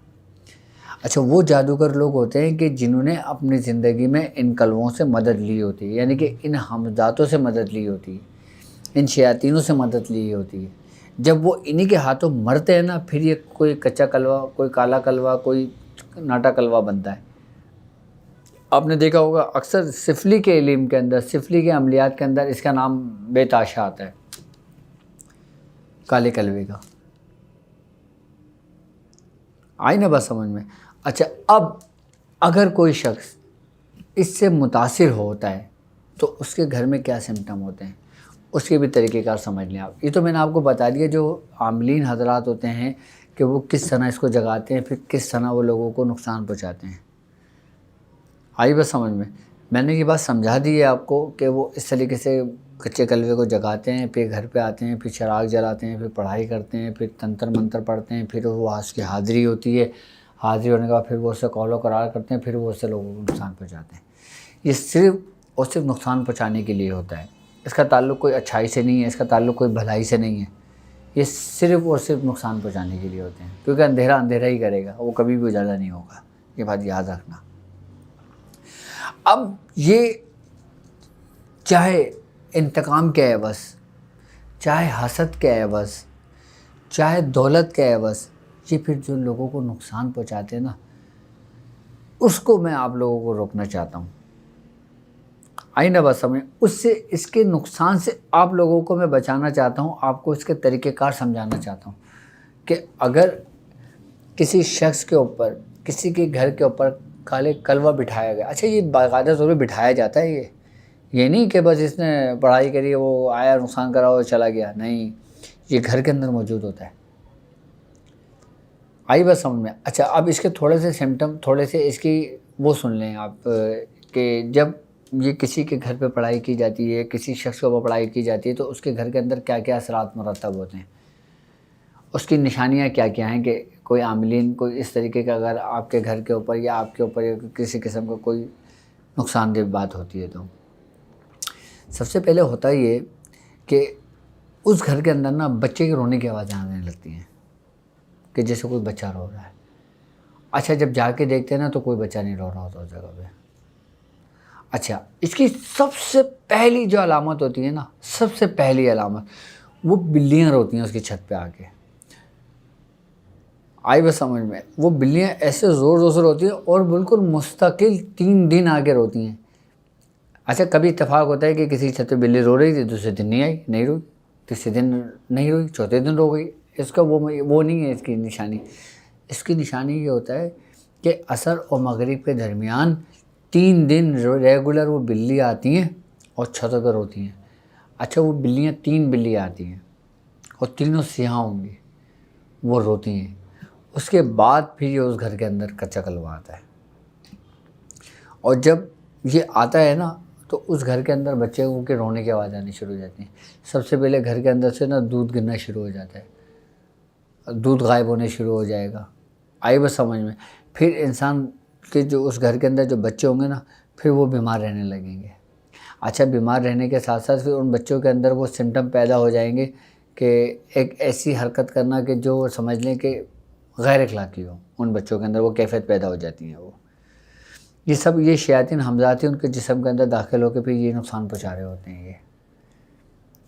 اچھا وہ جادوگر لوگ ہوتے ہیں کہ جنہوں نے اپنی زندگی میں ان کلووں سے مدد لی ہوتی ہے، یعنی کہ ان ہمزاتوں سے مدد لی ہوتی ہے، ان شیاطینوں سے مدد لی ہوتی ہے۔ جب وہ انہی کے ہاتھوں مرتے ہیں نا، پھر یہ کوئی کچا کلوہ، کوئی کالا کلوہ، کوئی ناٹا کلوہ بنتا ہے۔ آپ نے دیکھا ہوگا اکثر سفلی کے علم کے اندر، سفلی کے عملیات کے اندر اس کا نام بے تاشا آتا ہے، کالے کلوے کا۔ آئی نا بس سمجھ میں؟ اچھا اب اگر کوئی شخص اس سے متاثر ہوتا ہے تو اس کے گھر میں کیا سمٹم ہوتے ہیں، اس کے بھی طریقہ کار سمجھ لیں آپ۔ یہ تو میں نے آپ کو بتا دیا جو عاملین حضرات ہوتے ہیں کہ وہ کس طرح اس کو جگاتے ہیں، پھر کس طرح وہ لوگوں کو نقصان پہنچاتے ہیں۔ آئی بس سمجھ میں نے یہ بات سمجھا دی ہے آپ کو کہ وہ اس طریقے سے کچے کلوے کو جگاتے ہیں، پھر گھر پہ آتے ہیں، پھر چراغ جلاتے ہیں، پھر پڑھائی کرتے ہیں، پھر تنتر منتر پڑھتے ہیں، پھر وہ اس کی حاضری ہوتی ہے، حاضری ہونے کے بعد پھر وہ اس سے قول و قرار کرتے ہیں، پھر وہ اس سے لوگوں کو نقصان پہنچاتے ہیں۔ یہ صرف اور صرف نقصان پہنچانے کے لیے ہوتا ہے، اس کا تعلق کوئی اچھائی سے نہیں ہے، اس کا تعلق کوئی بھلائی سے نہیں ہے، یہ صرف اور صرف نقصان پہنچانے کے لیے ہوتے ہیں۔ کیونکہ اندھیرا اندھیرا ہی کرے گا، وہ کبھی بھی اجالا نہیں ہوگا، یہ بات یاد رکھنا۔ اب یہ چاہے انتقام کے عوض، چاہے حسد کے عوض، چاہے دولت کے عوض، یہ پھر جو لوگوں کو نقصان پہنچاتے ہیں نا، اس کو میں آپ لوگوں کو روکنا چاہتا ہوں۔ آئی نا بات سمجھ؟ اس سے، اس کے نقصان سے آپ لوگوں کو میں بچانا چاہتا ہوں، آپ کو اس کے طریقہ کار سمجھانا چاہتا ہوں کہ اگر کسی شخص کے اوپر، کسی کے گھر کے اوپر کالے کلوہ بٹھایا گیا، اچھا یہ باقاعدہ طور پہ بٹھایا جاتا ہے، یہ نہیں کہ بس اس نے پڑھائی کری وہ آیا نقصان کرا اور چلا گیا، نہیں، یہ گھر کے اندر موجود ہوتا ہے۔ آئی بس سمجھ میں؟ اچھا اب اس کے تھوڑے سے سمٹم، تھوڑے سے اس کی وہ سن لیں آپ کہ جب یہ کسی کے گھر پہ پڑھائی کی جاتی ہے، کسی شخص کو پڑھائی کی جاتی ہے تو اس کے گھر کے اندر کیا کیا اثرات مرتب ہوتے ہیں، اس کی نشانیاں کیا کیا ہیں، کہ کوئی عاملین کوئی اس طریقے کا اگر آپ کے گھر کے اوپر یا آپ کے اوپر کسی قسم کا کوئی نقصان دہ بات ہوتی ہے تو سب سے پہلے ہوتا یہ کہ اس گھر کے اندر نا بچے کے رونے کی آوازیں آنے لگتی ہیں، کہ جیسے کوئی بچہ رو رہا ہے۔ اچھا جب جا کے دیکھتے ہیں نا تو کوئی بچہ نہیں رو رہا ہوتا اس جگہ پہ۔ اچھا اس کی سب سے پہلی جو علامت ہوتی ہے نا، سب سے پہلی علامت، وہ بلیاں روتی ہیں اس کی چھت پہ آ کے۔ آئی بس سمجھ میں؟ وہ بلیاں ایسے زور زور سے روتی ہیں اور بالکل مستقل 3 دن آگے روتی ہیں۔ اچھا کبھی اتفاق ہوتا ہے کہ کسی چھت پہ بلی رو رہی تھی، دوسرے دن نہیں آئی، نہیں روئی، تیسرے دن نہیں روئی، چوتھے دن رو گئی۔ اس کا وہ نہیں ہے اس کی نشانی۔ اس کی نشانی یہ ہوتا ہے کہ عصر اور مغرب کے درمیان 3 دن ریگولر وہ بلی آتی ہیں اور چھتوں پہ روتی ہیں۔ اچھا وہ بلیاں 3 بلی آتی ہیں اور تینوں سیاہ ہوں گی، وہ روتی ہیں۔ اس کے بعد پھر یہ اس گھر کے اندر کچا کلوا آتا ہے، اور جب یہ آتا ہے نا تو اس گھر کے اندر بچے کے رونے کی آواز آنی شروع ہو جاتی ہیں۔ سب سے پہلے گھر کے اندر سے نا دودھ گرنا شروع ہو جاتا ہے، دودھ غائب ہونے شروع ہو جائے گا۔ آئی بس سمجھ میں؟ پھر انسان کے جو اس گھر کے اندر جو بچے ہوں گے نا پھر وہ بیمار رہنے لگیں گے۔ اچھا بیمار رہنے کے ساتھ ساتھ پھر ان بچوں کے اندر وہ سمٹم پیدا ہو جائیں گے کہ ایک ایسی حرکت کرنا کہ جو سمجھ لیں کہ غیر اخلاقی ہو، ان بچوں کے اندر وہ کیفیت پیدا ہو جاتی ہیں۔ وہ یہ شیاطین حمزاتی ان کے جسم کے اندر داخل ہو کے پھر یہ نقصان پہنچا رہے ہوتے ہیں۔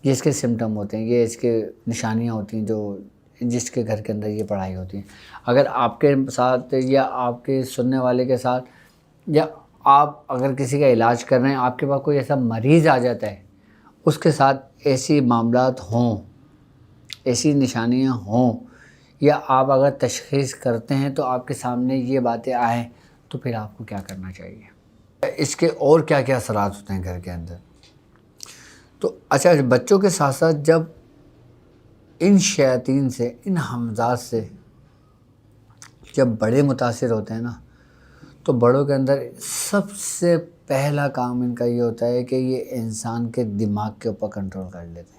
یہ اس کے سمٹم ہوتے ہیں، یہ اس کے نشانیاں ہوتی ہیں جو جس کے گھر کے اندر یہ پڑھائی ہوتی ہے۔ اگر آپ کے ساتھ یا آپ کے سننے والے کے ساتھ یا آپ اگر کسی کا علاج کر رہے ہیں، آپ کے پاس کوئی ایسا مریض آ جاتا ہے، اس کے ساتھ ایسی معاملات ہوں، ایسی نشانیاں ہوں، یا آپ اگر تشخیص کرتے ہیں تو آپ کے سامنے یہ باتیں آئیں تو پھر آپ کو کیا کرنا چاہیے؟ اس کے اور کیا کیا اثرات ہوتے ہیں گھر کے اندر؟ تو اچھا بچوں کے ساتھ ساتھ جب ان شیاطین سے، ان حمزات سے جب بڑے متاثر ہوتے ہیں نا تو بڑوں کے اندر سب سے پہلا کام ان کا یہ ہوتا ہے کہ یہ انسان کے دماغ کے اوپر کنٹرول کر لیتے ہیں،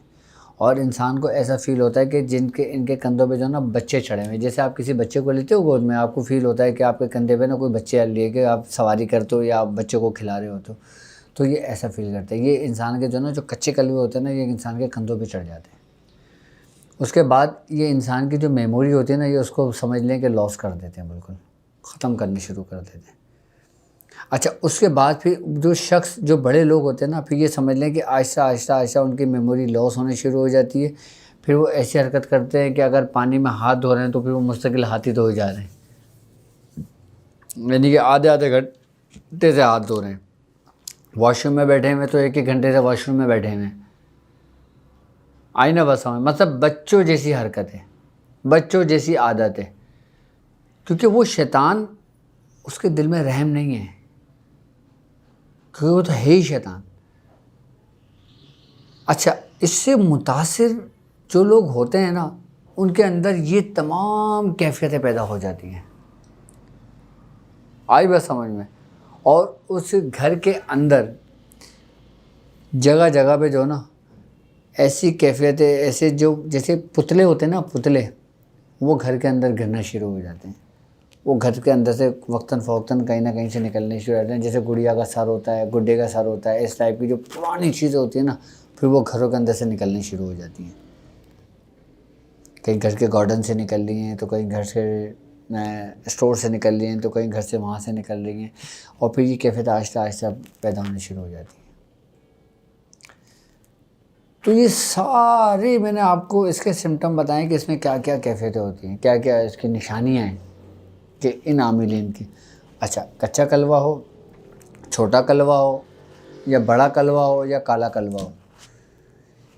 اور انسان کو ایسا فیل ہوتا ہے کہ ان کے کندھوں پہ جو ہے نا بچے چڑھے ہوئے ہیں۔ جیسے آپ کسی بچے کو لیتے ہو گود میں، آپ کو فیل ہوتا ہے کہ آپ کے کندھے پہ نا کوئی بچے لیے کہ آپ سواری کرتے ہو یا آپ بچے کو کھلا رہے ہوتے ہو، تو یہ ایسا فیل کرتا ہے۔ یہ انسان کے جو ہے نا جو کچے کلوے ہوتے ہیں نا، یہ انسان کے کندھوں پہ چڑھ جاتے ہیں۔ اس کے بعد یہ انسان کی جو میموری ہوتی ہے نا، یہ اس کو سمجھ لیں کہ لاس کر دیتے ہیں، بالکل ختم کرنے شروع کر دیتے ہیں۔ اچھا اس کے بعد پھر جو شخص، جو بڑے لوگ ہوتے ہیں نا، پھر یہ سمجھ لیں کہ آہستہ آہستہ آہستہ ان کی میموری لاس ہونے شروع ہو جاتی ہے۔ پھر وہ ایسی حرکت کرتے ہیں کہ اگر پانی میں ہاتھ دھو رہے ہیں تو پھر وہ مستقل ہاتھ ہی دھوئے جا رہے ہیں، یعنی کہ آدھے گھنٹے سے ہاتھ دھو رہے ہیں۔ واش روم میں بیٹھے ہوئے تو 1 گھنٹے سے واش روم میں بیٹھے ہوئے ہیں۔ آئی نا بس سمجھ؟ مطلب بچوں جیسی حرکت ہے، بچوں جیسی عادت ہے، کیونکہ وہ شیطان اس کے دل میں رحم نہیں ہے، کیونکہ وہ تو ہے ہی شیطان۔ اچھا اس سے متاثر جو لوگ ہوتے ہیں نا، ان کے اندر یہ تمام کیفیتیں پیدا ہو جاتی ہیں۔ آئی بس سمجھ میں؟ اور اس گھر کے اندر جگہ جگہ پہ جو نا ایسی کیفیتیں، ایسے جو جیسے پتلے ہوتے ہیں نا، پتلے وہ گھر کے اندر گرنا شروع ہو جاتے ہیں۔ وہ گھر کے اندر سے وقتاً فوقتاً کہیں نہ کہیں سے نکلنے شروع ہو جاتے ہیں، جیسے گڑیا کا سر ہوتا ہے، گڈے کا سر ہوتا ہے، اس ٹائپ کی جو پرانی چیزیں ہوتی ہیں نا، پھر وہ گھروں کے اندر سے نکلنے شروع ہو جاتی ہیں۔ کہیں گھر کے گارڈن سے نکل رہی ہیں، تو کہیں گھر سے اسٹور سے نکل رہی ہیں، تو کہیں گھر سے وہاں سے نکل رہی ہیں، اور پھر یہ کیفیت آہستہ آہستہ پیدا ہونے شروع ہو جاتی ہے۔ تو یہ سارے میں نے آپ کو اس کے سمٹم بتائیں کہ اس میں کیا کیا کیفیتیں ہوتی ہیں، کیا کیا اس کی نشانیاں ہیں کہ ان عاملین کی۔ اچھا کچا کلوا ہو، چھوٹا کلوا ہو، یا بڑا کلوا ہو، یا کالا کلوا ہو،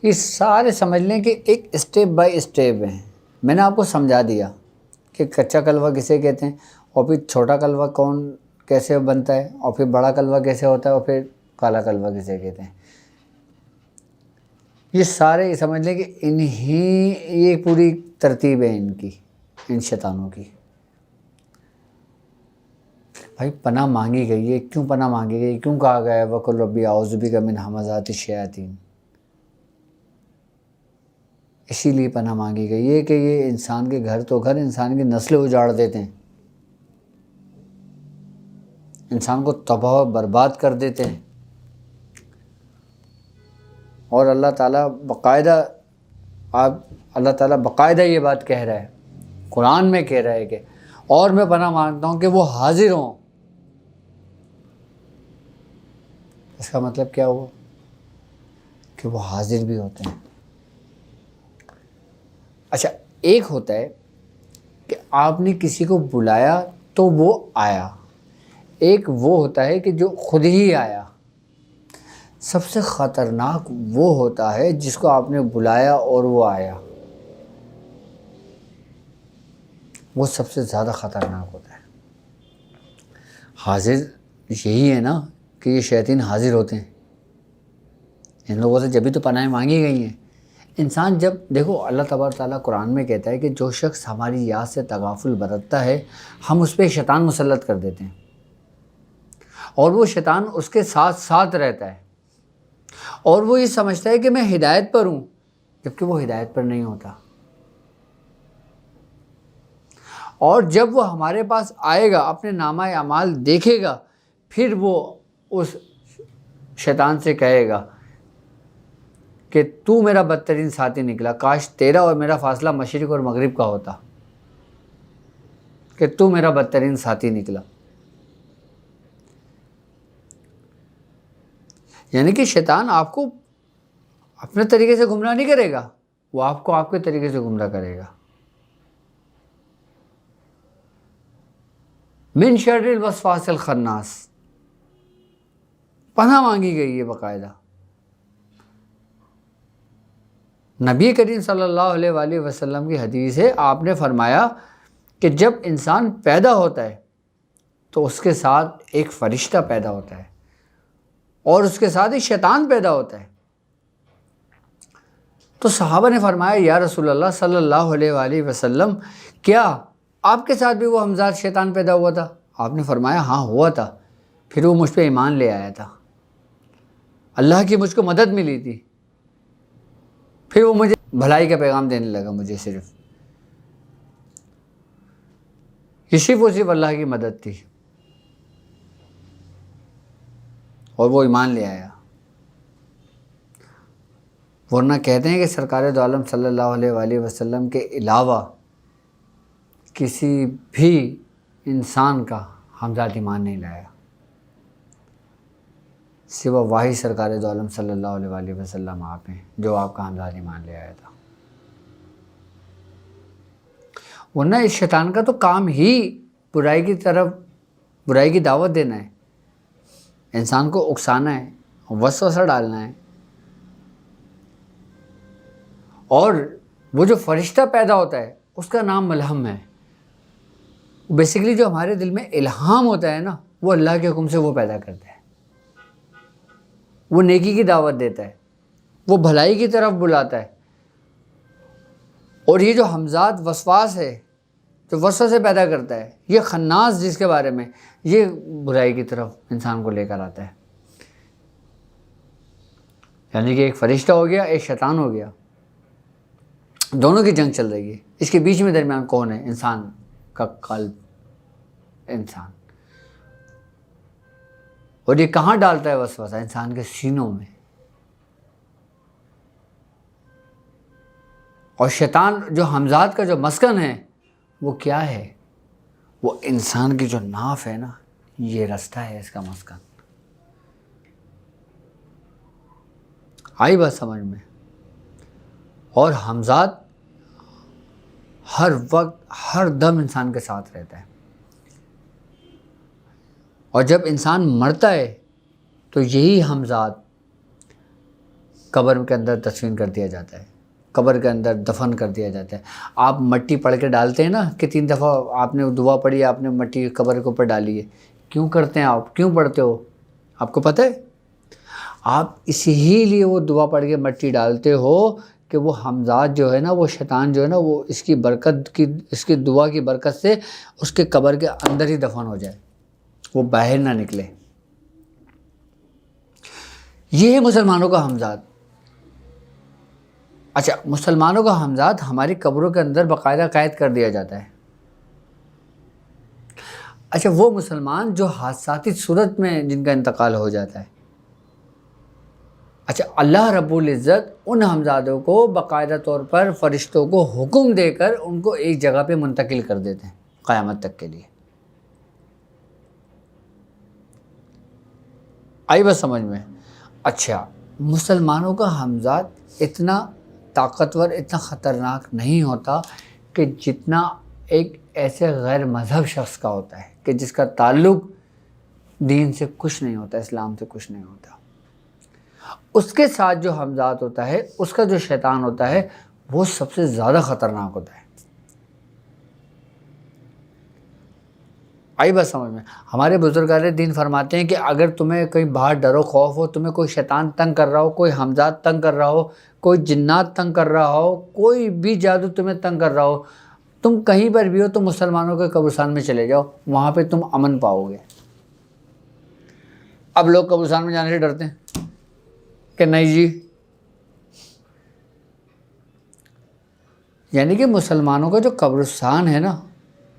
یہ سارے سمجھ لیں کہ ایک اسٹیپ بائی اسٹیپ ہیں۔ میں نے آپ کو سمجھا دیا کہ کچا کلوا کسے کہتے ہیں، اور پھر چھوٹا کلوا کیسے بنتا ہے، اور پھر بڑا کلوا کیسے ہوتا ہے، اور پھر کالا کلبہ کسے کہتے ہیں. یہ سارے سمجھ لیں کہ یہ پوری ترتیب ہے ان کی، ان شیطانوں کی. بھائی پناہ مانگی گئی ہے، کیوں پناہ مانگی گئی؟ کیوں کہا گیا ہے وَقُلْ رَبِّ أَعُوذُ بِكَ مِنْ ہَمَزَاتِ الشَّيَاطِينِ؟ اسی لیے پناہ مانگی گئی ہے کہ یہ انسان کے گھر تو گھر، انسان کی نسلیں اجاڑ دیتے ہیں، انسان کو تباہ و برباد کر دیتے ہیں. اور اللہ تعالیٰ باقاعدہ یہ بات کہہ رہا ہے، قرآن میں کہہ رہا ہے کہ اور میں پناہ مانگتا ہوں کہ وہ حاضر ہوں. اس کا مطلب کیا ہوا؟ کہ وہ حاضر بھی ہوتے ہیں. اچھا، ایک ہوتا ہے کہ آپ نے کسی کو بلایا تو وہ آیا، ایک وہ ہوتا ہے کہ جو خود ہی آیا. سب سے خطرناک وہ ہوتا ہے جس کو آپ نے بلایا اور وہ آیا، وہ سب سے زیادہ خطرناک ہوتا ہے. حاضر یہی ہے نا کہ یہ شیاطین حاضر ہوتے ہیں، ان لوگوں سے جبھی تو پناہیں مانگی گئی ہیں. انسان جب دیکھو، اللہ تبارک تعالیٰ قرآن میں کہتا ہے کہ جو شخص ہماری یاد سے تغافل برتتا ہے ہم اس پہ شیطان مسلط کر دیتے ہیں، اور وہ شیطان اس کے ساتھ ساتھ رہتا ہے، اور وہ یہ سمجھتا ہے کہ میں ہدایت پر ہوں، جبکہ وہ ہدایت پر نہیں ہوتا. اور جب وہ ہمارے پاس آئے گا، اپنے نامہ اعمال دیکھے گا، پھر وہ اس شیطان سے کہے گا کہ تو میرا بدترین ساتھی نکلا، کاش تیرا اور میرا فاصلہ مشرق اور مغرب کا ہوتا، کہ تو میرا بدترین ساتھی نکلا. یعنی کہ شیطان آپ کو اپنے طریقے سے گمراہ نہیں کرے گا، وہ آپ کو آپ کے طریقے سے گمراہ کرے گا. من شر الوسواس الخناس، پناہ مانگی گئی ہے باقاعدہ. نبی کریم صلی اللہ علیہ وآلہ وسلم کی حدیث ہے، آپ نے فرمایا کہ جب انسان پیدا ہوتا ہے تو اس کے ساتھ ایک فرشتہ پیدا ہوتا ہے اور اس کے ساتھ ایک شیطان پیدا ہوتا ہے. تو صحابہ نے فرمایا یا رسول اللہ صلی اللہ علیہ وآلہ وسلم، کیا آپ کے ساتھ بھی وہ ہمزاد شیطان پیدا ہوا تھا؟ آپ نے فرمایا ہاں ہوا تھا، پھر وہ مجھ پہ ایمان لے آیا تھا، اللہ کی مجھ کو مدد ملی تھی، پھر وہ مجھے بھلائی کا پیغام دینے لگا. مجھے صرف اللہ کی مدد تھی اور وہ ایمان لے آیا. ورنہ کہتے ہیں کہ سرکار دو عالم صلی اللہ علیہ وآلہ وسلم کے علاوہ کسی بھی انسان کا ہمزاد ایمان نہیں لایا، سوا واحد سرکار دو عالم صلی اللہ علیہ وآلہ وسلم آپ ہیں جو آپ کا ہمزاد ایمان لے آیا تھا. ورنہ اس شیطان کا تو کام ہی برائی کی طرف، برائی کی دعوت دینا ہے، انسان کو اکسانا ہے، وسوسہ ڈالنا ہے. اور وہ جو فرشتہ پیدا ہوتا ہے اس کا نام ملہم ہے. بیسیکلی جو ہمارے دل میں الہام ہوتا ہے نا، وہ اللہ کے حکم سے وہ پیدا کرتا ہے، وہ نیکی کی دعوت دیتا ہے، وہ بھلائی کی طرف بلاتا ہے. اور یہ جو ہمزاد وسواس ہے، جو وسوسے پیدا کرتا ہے، یہ خناس جس کے بارے میں، یہ برائی کی طرف انسان کو لے کر آتا ہے. یعنی کہ ایک فرشتہ ہو گیا، ایک شیطان ہو گیا، دونوں کی جنگ چل رہی ہے. اس کے بیچ میں درمیان کون ہے؟ انسان کا قلب، انسان. اور یہ کہاں ڈالتا ہے وسوسہ؟ انسان کے سینوں میں. اور شیطان جو ہمزاد کا جو مسکن ہے وہ کیا ہے؟ وہ انسان کی جو ناف ہے نا، یہ رستہ ہے اس کا مسکن. آئی بات سمجھ میں؟ اور ہمزاد ہر وقت ہر دم انسان کے ساتھ رہتا ہے. اور جب انسان مرتا ہے تو یہی ہمزاد قبر کے اندر تدفین کر دیا جاتا ہے، قبر کے اندر دفن کر دیا جاتا ہے. آپ مٹی پڑھ کے ڈالتے ہیں نا کہ 3 دفعہ آپ نے دعا پڑھی، آپ نے مٹی قبر کے اوپر ڈالی ہے. کیوں کرتے ہیں آپ؟ کیوں پڑھتے ہو؟ آپ کو پتہ ہے آپ اسی ہی لیے وہ دعا پڑھ کے مٹی ڈالتے ہو کہ وہ حمزات جو ہے نا، وہ شیطان جو ہے نا، وہ اس کی برکت کی، اس کی دعا کی برکت سے اس کے قبر کے اندر ہی دفن ہو جائے، وہ باہر نہ نکلے۔ یہ ہے مسلمانوں کا حمزات۔ اچھا، مسلمانوں کا حمزات ہماری قبروں کے اندر باقاعدہ قید کر دیا جاتا ہے۔ اچھا، وہ مسلمان جو حادثاتی صورت میں جن کا انتقال ہو جاتا ہے، اچھا، اللہ رب العزت ان حمزادوں کو باقاعدہ طور پر فرشتوں کو حکم دے کر ان کو ایک جگہ پہ منتقل کر دیتے ہیں قیامت تک کے لیے۔ آئی بات سمجھ میں؟ اچھا، مسلمانوں کا حمزات اتنا طاقتور، اتنا خطرناک نہیں ہوتا کہ جتنا ایک ایسے غیر مذہب شخص کا ہوتا ہے کہ جس کا تعلق دین سے کچھ نہیں ہوتا، اسلام سے کچھ نہیں ہوتا۔ اس کے ساتھ جو حمزات ہوتا ہے، اس کا جو شیطان ہوتا ہے، وہ سب سے زیادہ خطرناک ہوتا ہے۔ آئی بات سمجھ میں؟ ہمارے بزرگان دین فرماتے ہیں کہ اگر تمہیں کہیں باہر ڈر و خوف ہو، تمہیں کوئی شیطان تنگ کر رہا ہو، کوئی حمزات تنگ کر رہا ہو، کوئی جنات تنگ کر رہا ہو، کوئی بھی جادو تمہیں تنگ کر رہا ہو، تم کہیں پر بھی ہو تو مسلمانوں کے قبرستان میں چلے جاؤ، وہاں پہ تم امن پاؤ گے۔ اب لوگ قبرستان میں جانے سے ڈرتے ہیں کہ نہیں جی، یعنی کہ مسلمانوں کا جو قبرستان ہے نا،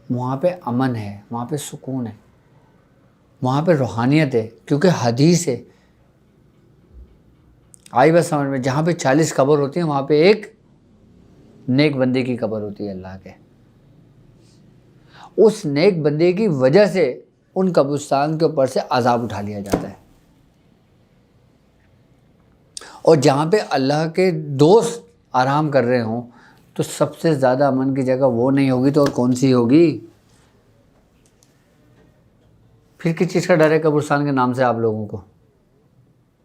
وہاں پہ امن ہے، وہاں پہ سکون ہے، وہاں پہ روحانیت ہے، کیونکہ حدیث ہے۔ آئی بات سمجھ میں؟ جہاں پہ 40 قبر ہوتی ہیں، وہاں پہ ایک نیک بندے کی قبر ہوتی ہے اللہ کے۔ اس نیک بندے کی وجہ سے ان قبرستان کے اوپر سے عذاب اٹھا لیا جاتا ہے۔ اور جہاں پہ اللہ کے دوست آرام کر رہے ہوں تو سب سے زیادہ امن کی جگہ وہ نہیں ہوگی تو اور کون سی ہوگی؟ پھر کس چیز کا ڈر ہے قبرستان کے نام سے آپ لوگوں کو؟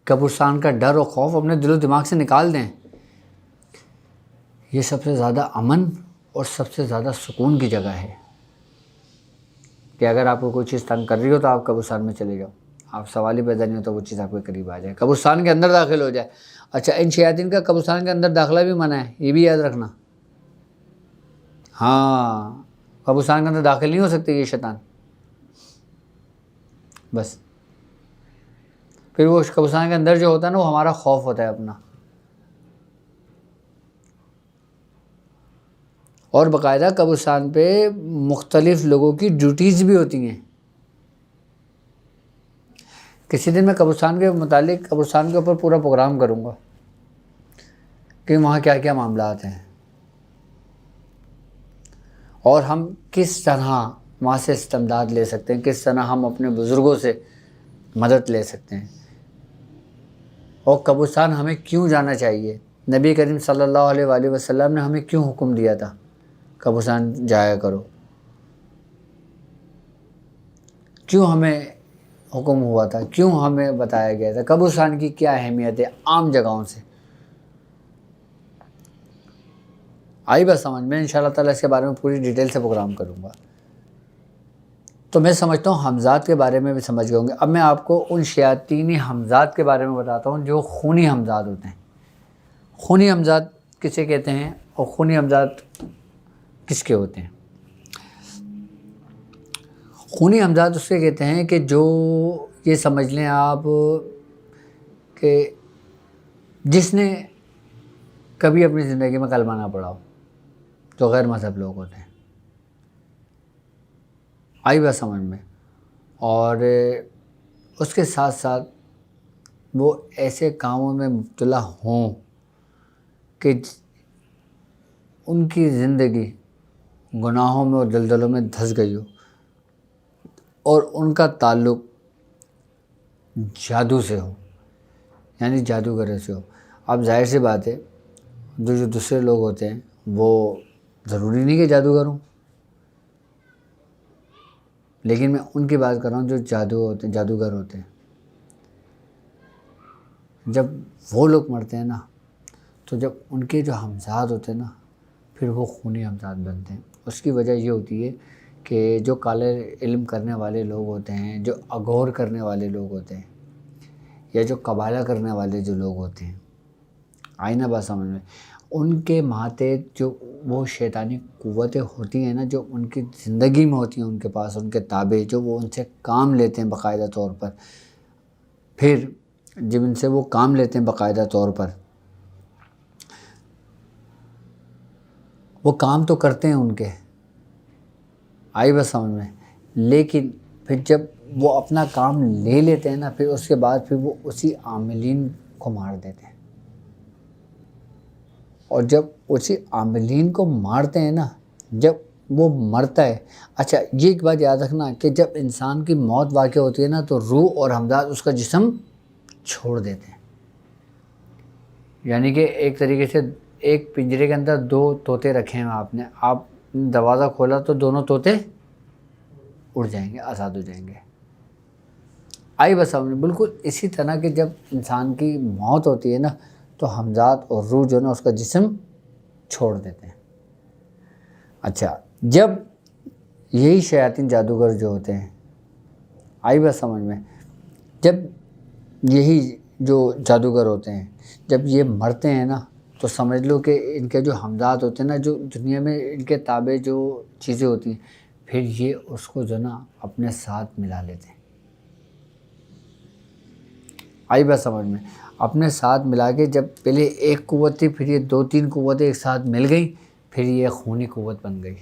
قبرستان کا ڈر و خوف اپنے دل و دماغ سے نکال دیں۔ یہ سب سے زیادہ امن اور سب سے زیادہ سکون کی جگہ ہے کہ اگر آپ کو کوئی چیز تنگ کر رہی ہو تو آپ قبرستان میں چلے جاؤ، آپ سوال ہی پیدا نہیں ہوتا، وہ چیز آپ کے قریب آ جائے، قبرستان کے اندر داخل ہو جائے۔ اچھا، ان شیاطین کا قبرستان کے اندر داخلہ بھی منع ہے، یہ بھی یاد رکھنا۔ ہاں، قبرستان کے اندر داخل نہیں ہو سکتے یہ شیطان۔ بس پھر وہ قبرستان کے اندر جو ہوتا ہے نا، وہ ہمارا خوف ہوتا ہے اپنا۔ اور باقاعدہ قبرستان پہ مختلف لوگوں کی ڈیوٹیز بھی ہوتی ہیں۔ کسی دن میں قبرستان کے متعلق، قبرستان کے اوپر پورا پروگرام کروں گا کہ وہاں کیا کیا معاملات ہیں اور ہم کس طرح وہاں سے استمداد لے سکتے ہیں، کس طرح ہم اپنے بزرگوں سے مدد لے سکتے ہیں، اور قبرستان ہمیں کیوں جانا چاہیے۔ نبی کریم صلی اللہ علیہ وآلہ وسلم نے ہمیں کیوں حکم دیا تھا قبرستان جایا کرو، کیوں ہمیں حکم ہوا تھا، کیوں ہمیں بتایا گیا تھا، قبرستان کی کیا اہمیت ہے عام جگہوں سے۔ آئی بات سمجھ میں؟ انشاءاللہ تعالیٰ اس کے بارے میں پوری ڈیٹیل سے پروگرام کروں گا۔ تو میں سمجھتا ہوں حمزات کے بارے میں بھی سمجھ گئے ہوں گے۔ اب میں آپ کو ان شیاطینی حمزات کے بارے میں بتاتا ہوں جو خونی حمزات ہوتے ہیں۔ خونی حمزات کسے کہتے ہیں اور خونی حمزات کس کے ہوتے ہیں؟ خونی حمزات اس کے کہتے ہیں کہ جو، یہ سمجھ لیں آپ کہ جس نے کبھی اپنی زندگی میں کلمہ نہ پڑھا ہو، جو غیر مذہب لوگ ہوتے ہیں۔ آئی بات سمجھ میں؟ اور اس کے ساتھ ساتھ وہ ایسے کاموں میں مبتلا ہوں کہ ان کی زندگی گناہوں میں اور دلدلوں میں دھس گئی ہو، اور ان کا تعلق جادو سے ہو، یعنی جادوگر سے ہو۔ اب ظاہر سی بات ہے، جو دوسرے لوگ ہوتے ہیں وہ ضروری نہیں کہ جادوگر ہوں، لیکن میں ان کی بات کر رہا ہوں جو جادوگر ہوتے ہیں۔ جب وہ لوگ مرتے ہیں نا، تو جب ان کے جو حمزات ہوتے ہیں نا، پھر وہ خونی حمزات بنتے ہیں۔ اس کی وجہ یہ ہوتی ہے کہ جو کالے علم کرنے والے لوگ ہوتے ہیں، جو اغور کرنے والے لوگ ہوتے ہیں، یا جو قبالہ کرنے والے جو لوگ ہوتے ہیں، آئی نا بات سمجھ میں، ان کے ماتحت جو وہ شیطانی قوتیں ہوتی ہیں نا، جو ان کی زندگی میں ہوتی ہیں، ان کے پاس ان کے تابع، جو وہ ان سے کام لیتے ہیں باقاعدہ طور پر، پھر جب ان سے وہ کام لیتے ہیں باقاعدہ طور پر، وہ کام تو کرتے ہیں ان کے، آئی بس سمجھ میں، لیکن پھر جب وہ اپنا کام لے لیتے ہیں نا، پھر اس کے بعد پھر وہ اسی عاملین کو مار دیتے ہیں، اور جب اسی عاملین کو مارتے ہیں نا، جب وہ مرتا ہے، اچھا یہ ایک بات یاد رکھنا کہ جب انسان کی موت واقع ہوتی ہے نا، تو روح اور حمزات اس کا جسم چھوڑ دیتے ہیں، یعنی کہ ایک طریقے سے ایک پنجرے کے اندر 2 طوطے رکھے ہیں آپ نے، آپ دروازہ کھولا تو دونوں طوطے اڑ جائیں گے، آزاد ہو جائیں گے، آئی بس سمجھ، بالکل اسی طرح کہ جب انسان کی موت ہوتی ہے نا، تو حمزات اور روح جو ہے نا اس کا جسم چھوڑ دیتے ہیں۔ اچھا جب یہی شیاطین جادوگر جو ہوتے ہیں، آئی بس سمجھ میں، جب یہی جو جادوگر ہوتے ہیں جب یہ مرتے ہیں نا، تو سمجھ لو کہ ان کے جو حمزات ہوتے ہیں نا، جو دنیا میں ان کے تابع جو چیزیں ہوتی ہیں، پھر یہ اس کو جو نا اپنے ساتھ ملا لیتے ہیں، آئی بات سمجھ میں، اپنے ساتھ ملا کے، جب پہلے ایک قوت تھی، پھر یہ 2-3 قوتیں ایک ساتھ مل گئیں، پھر یہ خونی قوت بن گئی۔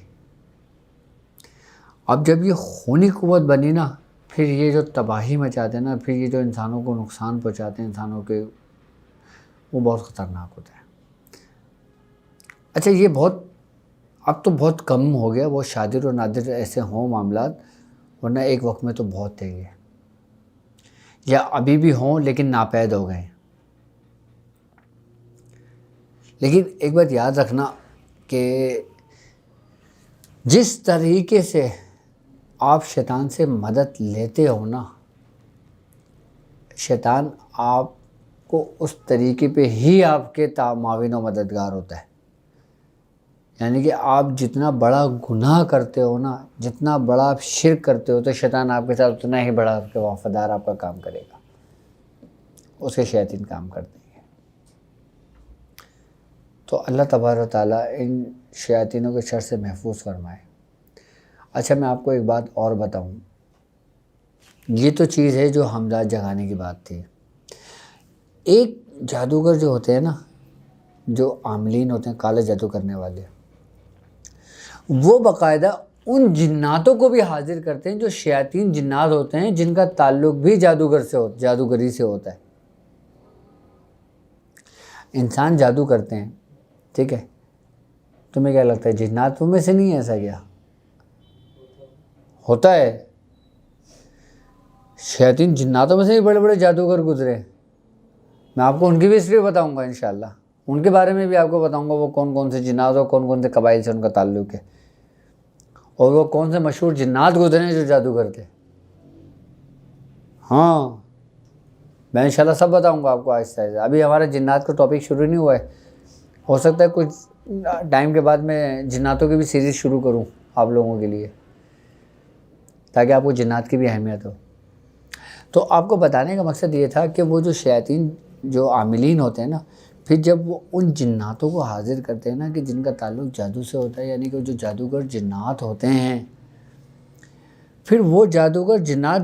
اب جب یہ خونی قوت بنی نا، پھر یہ جو تباہی مچاتے ہیں نا، پھر یہ جو انسانوں کو نقصان پہنچاتے ہیں، انسانوں کے، وہ بہت خطرناک ہوتا ہے۔ اچھا یہ بہت اب تو بہت کم ہو گیا، وہ شادر و نادر ایسے ہوں معاملات، ورنہ ایک وقت میں تو بہت تھے یہ، یا ابھی بھی ہوں لیکن ناپید ہو گئے۔ لیکن ایک بات یاد رکھنا کہ جس طریقے سے آپ شیطان سے مدد لیتے ہو نا، شیطان آپ کو اس طریقے پہ ہی آپ کے معاون و مددگار ہوتا ہے، یعنی کہ آپ جتنا بڑا گناہ کرتے ہو نا، جتنا بڑا آپ شرک کرتے ہو، تو شیطان آپ کے ساتھ اتنا ہی بڑا آپ کے وفادار آپ کا کام کرے گا، اس کے شیاطین کام کرتے ہیں۔ تو اللہ تبارک و تعالیٰ ان شیاطینوں کے شر سے محفوظ فرمائے۔ اچھا میں آپ کو ایک بات اور بتاؤں، یہ تو چیز ہے جو حمزات جگانے کی بات تھی، ایک جادوگر جو ہوتے ہیں نا، جو عاملین ہوتے ہیں، کالے جادو کرنے والے، وہ باقاعدہ ان جناتوں کو بھی حاضر کرتے ہیں جو شیاطین جنات ہوتے ہیں، جن کا تعلق بھی جادوگری سے ہوتا ہے۔ انسان جادو کرتے ہیں، ٹھیک ہے، تمہیں کیا لگتا ہے جنات میں سے نہیں ہے؟ ایسا کیا ہوتا ہے؟ شیاطین جناتوں میں سے بھی بڑے بڑے جادوگر گزرے، میں آپ کو ان کی بھی ہسٹری بتاؤں گا انشاءاللہ، ان کے بارے میں بھی آپ کو بتاؤں گا، وہ کون کون سے جنات اور کون کون سے قبائل سے ان کا تعلق ہے، اور وہ کون سے مشہور جنات گزرے ہیں جو جادوگر تھے۔ ہاں میں انشاءاللہ سب بتاؤں گا آپ کو آہستہ آہستہ، ابھی ہمارا جنات کا ٹاپک شروع نہیں ہوا ہے، ہو سکتا ہے کچھ ٹائم کے بعد میں جناتوں کی بھی سیریز شروع کروں آپ لوگوں کے لیے، تاکہ آپ کو جنات کی بھی اہمیت ہو۔ تو آپ کو بتانے کا مقصد یہ تھا کہ وہ جو شیاطین جو عاملین ہوتے ہیں نا، پھر جب وہ ان جناتوں کو حاضر کرتے ہیں نا کہ جن کا تعلق جادو سے ہوتا ہے، یعنی کہ جو جادوگر جنات ہوتے ہیں، پھر وہ جادوگر جنات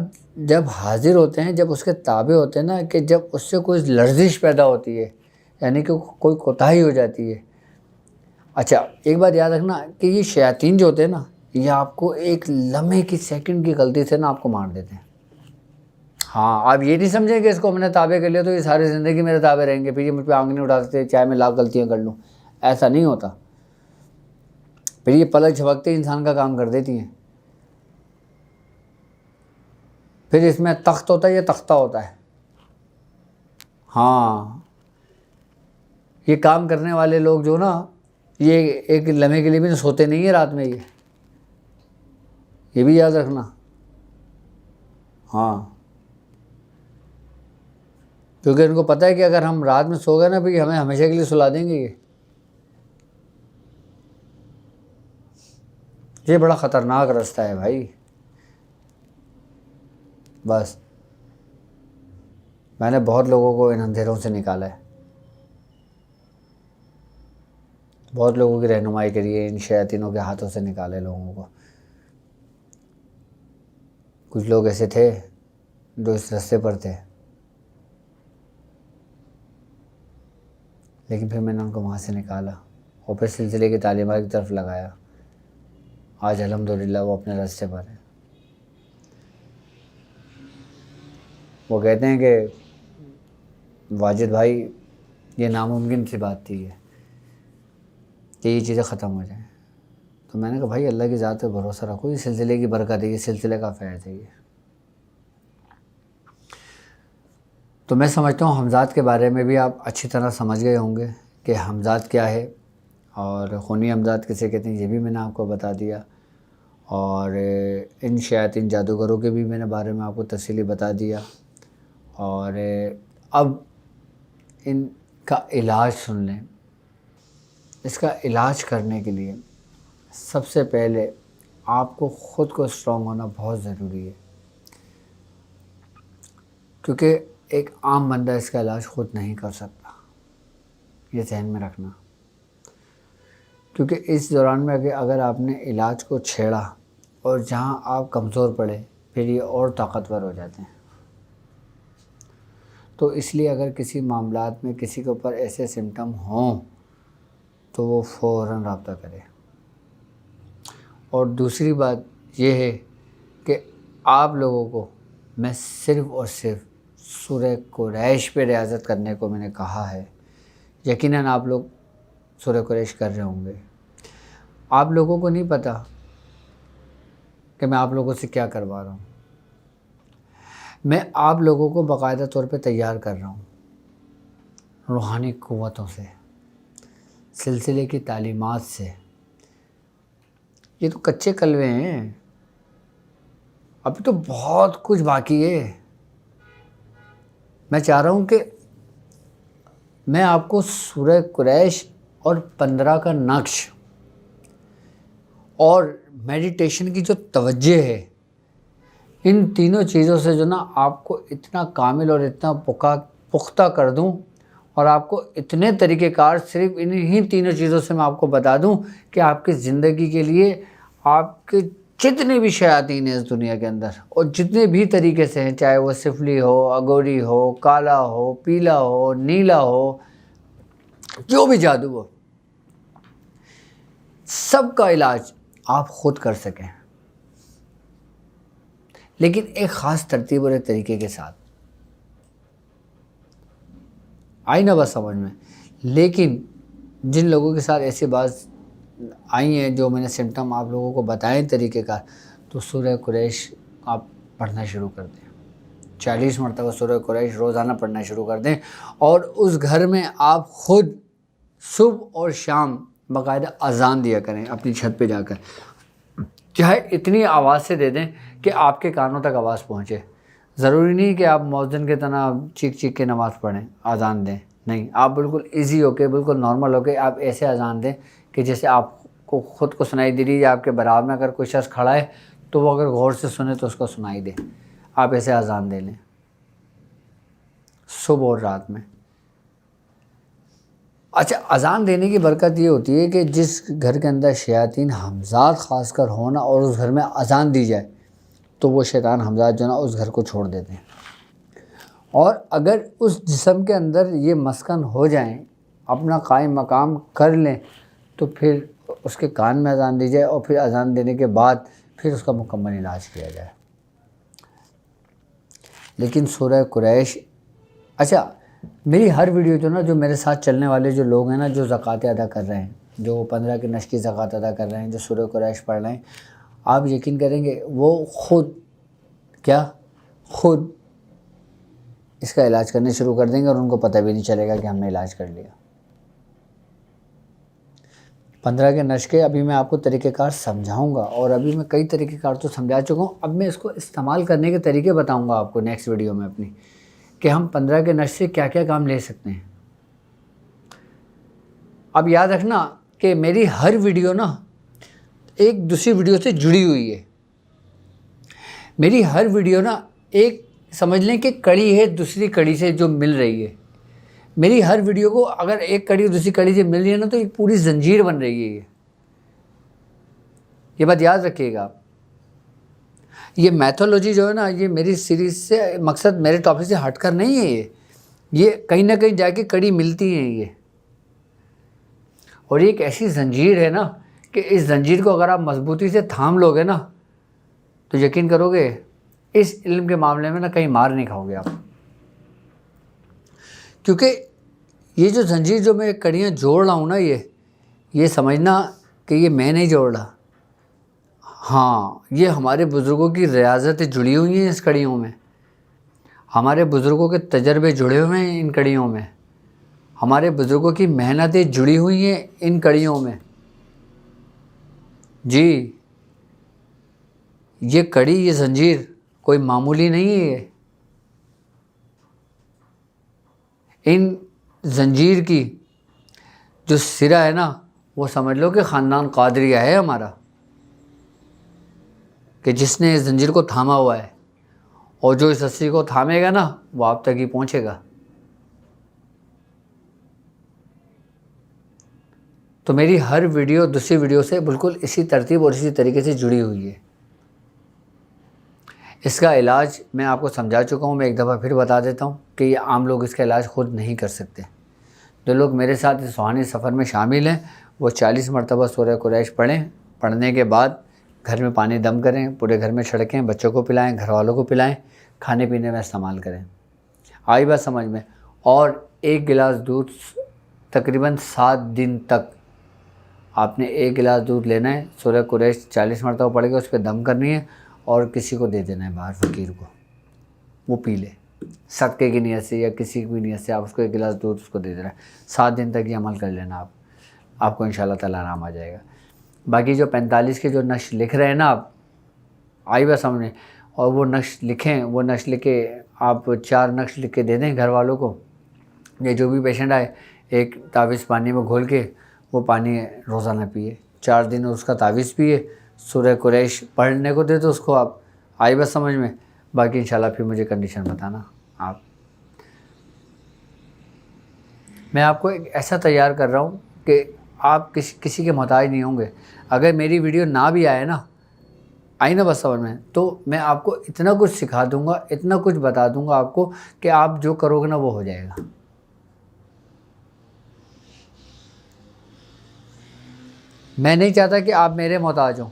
جب حاضر ہوتے ہیں، جب اس کے تابع ہوتے ہیں نا، کہ جب اس سے کوئی لرزش پیدا ہوتی ہے، یعنی کہ کوئی کوتاہی ہو جاتی ہے۔ اچھا ایک بات یاد رکھنا کہ یہ شیاطین جو ہوتے ہیں نا، یہ آپ کو ایک لمحے کی سیکنڈ کی غلطی سے نا آپ کو مار دیتے ہیں۔ ہاں آپ یہ نہیں سمجھیں کہ اس کو ہم نے تابع کر لیا تو یہ ساری زندگی میرے تابع رہیں گے، پھر یہ مجھ پہ آنکھ نہیں اٹھا سکتے چاہے میں لاکھ غلطیاں کر لوں، ایسا نہیں ہوتا، پھر یہ پلک جھپکتے انسان کا کام کر دیتی ہیں۔ پھر اس میں تخت ہوتا ہے، یہ تختہ ہوتا ہے۔ ہاں یہ کام کرنے والے لوگ جو نا، یہ ایک لمحے کے لیے بھی سوتے نہیں ہیں رات میں، یہ بھی یاد رکھنا۔ ہاں کیونکہ ان کو پتہ ہے کہ اگر ہم رات میں سو گئے نا، پھر ہمیں ہمیشہ کے لیے سلا دیں گے، یہ بڑا خطرناک راستہ ہے بھائی۔ بس میں نے بہت لوگوں کو ان اندھیروں سے نکالا ہے، بہت لوگوں کی رہنمائی کری ہے، ان شیاطینوں کے ہاتھوں سے نکالے لوگوں کو۔ کچھ لوگ ایسے تھے جو اس راستے پر تھے، لیکن پھر میں نے ان کو وہاں سے نکالا اور پھر سلسلے کی تعلیمات کی طرف لگایا۔ آج الحمدللہ وہ اپنے راستے پر ہیں۔ وہ کہتے ہیں کہ واجد بھائی یہ ناممکن سی بات تھی کہ یہ چیزیں ختم ہو جائیں، تو میں نے کہا بھائی اللہ کی ذات پہ بھروسہ رکھو، یہ سلسلے کی برکت ہے، یہ سلسلے کا فیض ہے۔ یہ تو میں سمجھتا ہوں حمزات کے بارے میں بھی آپ اچھی طرح سمجھ گئے ہوں گے کہ حمزات کیا ہے اور خونی حمزات کسے کہتے ہیں، یہ بھی میں نے آپ کو بتا دیا، اور ان شیاطین جادوگروں کے بھی میں نے بارے میں آپ کو تفصیلی بتا دیا۔ اور اب ان کا علاج سن لیں۔ اس کا علاج کرنے کے لیے سب سے پہلے آپ کو خود کو اسٹرانگ ہونا بہت ضروری ہے، کیونکہ ایک عام بندہ اس کا علاج خود نہیں کر سکتا، یہ ذہن میں رکھنا۔ کیونکہ اس دوران میں اگر آپ نے علاج کو چھیڑا اور جہاں آپ کمزور پڑے پھر یہ اور طاقتور ہو جاتے ہیں۔ تو اس لیے اگر کسی معاملات میں کسی کے اوپر ایسے سمٹم ہوں تو وہ فوراً رابطہ کرے۔ اور دوسری بات یہ ہے کہ آپ لوگوں کو میں صرف اور صرف سورہ قریش پہ ریاضت کرنے کو میں نے کہا ہے۔ یقیناً آپ لوگ سورہ قریش کر رہے ہوں گے۔ آپ لوگوں کو نہیں پتہ کہ میں آپ لوگوں سے کیا کروا رہا ہوں۔ میں آپ لوگوں کو باقاعدہ طور پہ تیار کر رہا ہوں روحانی قوتوں سے، سلسلے کی تعلیمات سے۔ یہ تو کچے کلوے ہیں، ابھی تو بہت کچھ باقی ہے۔ میں چاہ رہا ہوں کہ میں آپ کو سورہ قریش اور 15 کا نقش اور میڈیٹیشن کی جو توجہ ہے، ان تینوں چیزوں سے جو نا آپ کو اتنا کامل اور اتنا پختہ کر دوں، اور آپ کو اتنے طریقہ کار صرف انہی تینوں چیزوں سے میں آپ کو بتا دوں کہ آپ کی زندگی کے لیے آپ کے جتنے بھی شیاطین ہیں اس دنیا کے اندر، اور جتنے بھی طریقے سے ہیں، چاہے وہ سفلی ہو، اگوری ہو، کالا ہو، پیلا ہو، نیلا ہو، جو بھی جادو ہو، سب کا علاج آپ خود کر سکیں، لیکن ایک خاص ترتیب اور ایک طریقے کے ساتھ۔ آئی نا بس سمجھ میں؟ لیکن جن لوگوں کے ساتھ ایسی بات آئی ہیں جو میں نے سمٹم آپ لوگوں کو بتائیں طریقے کا، تو سورہ قریش آپ پڑھنا شروع کر دیں۔ 40 مرتبہ سورہ قریش روزانہ پڑھنا شروع کر دیں، اور اس گھر میں آپ خود صبح اور شام باقاعدہ اذان دیا کریں اپنی چھت پہ جا کر، چاہے اتنی آواز سے دے دیں کہ آپ کے کانوں تک آواز پہنچے۔ ضروری نہیں کہ آپ مؤذن کے طرح چیخ چیخ کے نماز پڑھیں، اذان دیں، نہیں، آپ بالکل ایزی ہو کے، بالکل نارمل ہو کے آپ ایسے اذان دیں کہ جیسے آپ کو خود کو سنائی دے رہی ہے، یا آپ کے برابر میں اگر کوئی شخص کھڑا ہے تو وہ اگر غور سے سنے تو اس کو سنائی دے۔ آپ ایسے اذان دے لیں صبح اور رات میں۔ اچھا، اذان دینے کی برکت یہ ہوتی ہے کہ جس گھر کے اندر شیاطین حمزات خاص کر ہونا اور اس گھر میں اذان دی جائے تو وہ شیطان حمزات جو نا اس گھر کو چھوڑ دیتے ہیں۔ اور اگر اس جسم کے اندر یہ مسکن ہو جائیں، اپنا قائم مقام کر لیں، تو پھر اس کے کان میں اذان دی جائے، اور پھر اذان دینے کے بعد پھر اس کا مکمل علاج کیا جائے۔ لیکن سورہ قریش، اچھا میری ہر ویڈیو جو نا، جو میرے ساتھ چلنے والے جو لوگ ہیں نا، جو زکوٰۃ ادا کر رہے ہیں، جو 15 کے نشر کی زکوٰۃ ادا کر رہے ہیں، جو سورہ قریش پڑھ رہے ہیں، آپ یقین کریں گے وہ خود اس کا علاج کرنے شروع کر دیں گے، اور ان کو پتہ بھی نہیں چلے گا کہ ہم نے علاج کر لیا۔ 15 کے نشر کے ابھی میں آپ کو طریقہ کار سمجھاؤں گا، اور ابھی میں کئی طریقہ کار تو سمجھا چکا ہوں، اب میں اس کو استعمال کرنے کے طریقے بتاؤں گا آپ کو نیکسٹ ویڈیو میں اپنی، کہ ہم 15 کے نشر سے کیا کیا کام لے سکتے ہیں۔ اب یاد رکھنا کہ میری ہر ویڈیو نا ایک دوسری ویڈیو سے جڑی ہوئی ہے، میری ہر ویڈیو نا ایک سمجھ لیں کہ کڑی ہے دوسری کڑی سے جو مل رہی ہے. میری ہر ویڈیو کو اگر ایک کڑی دوسری کڑی سے مل رہی ہے نا تو ایک پوری زنجیر بن رہی ہے. یہ بات یاد رکھیے گا. یہ میتھولوجی جو ہے نا یہ میری سیریز سے مقصد میرے ٹاپک سے ہٹ کر نہیں ہے. یہ کہیں نہ کہیں جا کے کڑی ملتی ہیں یہ. اور یہ ایک ایسی زنجیر ہے نا کہ اس زنجیر کو اگر آپ مضبوطی سے تھام لو گے نا تو یقین کرو گے اس علم کے معاملے میں نا کہیں مار نہیں کھاؤ گے آپ. کیونکہ یہ جو زنجیر جو میں کڑیاں جوڑ رہا ہوں نا یہ سمجھنا کہ یہ میں نہیں جوڑ رہا. ہاں یہ ہمارے بزرگوں کی ریاضتیں جڑی ہوئی ہیں اس کڑیوں میں. ہمارے بزرگوں کے تجربے جڑے ہوئے ہیں ان کڑیوں میں. ہمارے بزرگوں کی محنتیں جڑی ہوئی ہیں ان کڑیوں میں. جی یہ کڑی یہ زنجیر کوئی معمولی نہیں ہے یہ. ان زنجیر کی جو سرا ہے نا وہ سمجھ لو کہ خاندان قادریہ ہے ہمارا کہ جس نے اس زنجیر کو تھاما ہوا ہے. اور جو اس رسی کو تھامے گا نا وہ آپ تک ہی پہنچے گا. تو میری ہر ویڈیو دوسری ویڈیو سے بالکل اسی ترتیب اور اسی طریقے سے جڑی ہوئی ہے. اس کا علاج میں آپ کو سمجھا چکا ہوں. میں ایک دفعہ پھر بتا دیتا ہوں کہ یہ عام لوگ اس کا علاج خود نہیں کر سکتے. جو لوگ میرے ساتھ اس روحانی سفر میں شامل ہیں وہ 40 مرتبہ سورہ قریش پڑھیں. پڑھنے کے بعد گھر میں پانی دم کریں, پورے گھر میں چھڑکیں, بچوں کو پلائیں, گھر والوں کو پلائیں, کھانے پینے میں استعمال کریں. آئی بات سمجھ میں. اور 1 گلاس دودھ تقریباً 7 دن تک آپ نے 1 گلاس دودھ لینا ہے, سورہ قریش 40 مرتبہ پڑھ کے اس پہ دم کرنی ہے اور کسی کو دے دینا ہے باہر فقیر کو, وہ پی لے. صدقے کی نیت سے یا کسی کی نیت سے آپ اس کو 1 گلاس دودھ اس کو دے دینا ہے. 7 دن تک یہ عمل کر لینا آپ کو انشاءاللہ تعالی آرام آ جائے گا. باقی جو 45 کے جو نقش لکھ رہے ہیں نا آپ, آئی بات سامنے, اور وہ نقش لکھیں, وہ نقش لکھ کے آپ 4 نقش لکھ کے دے دیں گھر والوں کو. یہ جو بھی پیشنٹ آئے ایک تعویذ پانی میں گھول کے وہ پانی روزانہ پیے, 4 دن اس کا تعویذ پیے, سورہ قریش پڑھنے کو دے تو اس کو آپ. آئی بات سمجھ میں. باقی انشاءاللہ پھر مجھے کنڈیشن بتانا آپ. میں آپ کو ایک ایسا تیار کر رہا ہوں کہ آپ کسی کے محتاج نہیں ہوں گے. اگر میری ویڈیو نہ بھی آئے نا, آئی نا بس سمجھ میں, تو میں آپ کو اتنا کچھ سکھا دوں گا, اتنا کچھ بتا دوں گا آپ کو کہ آپ جو کرو گے نا وہ ہو جائے گا. میں نہیں چاہتا کہ آپ میرے محتاج ہوں,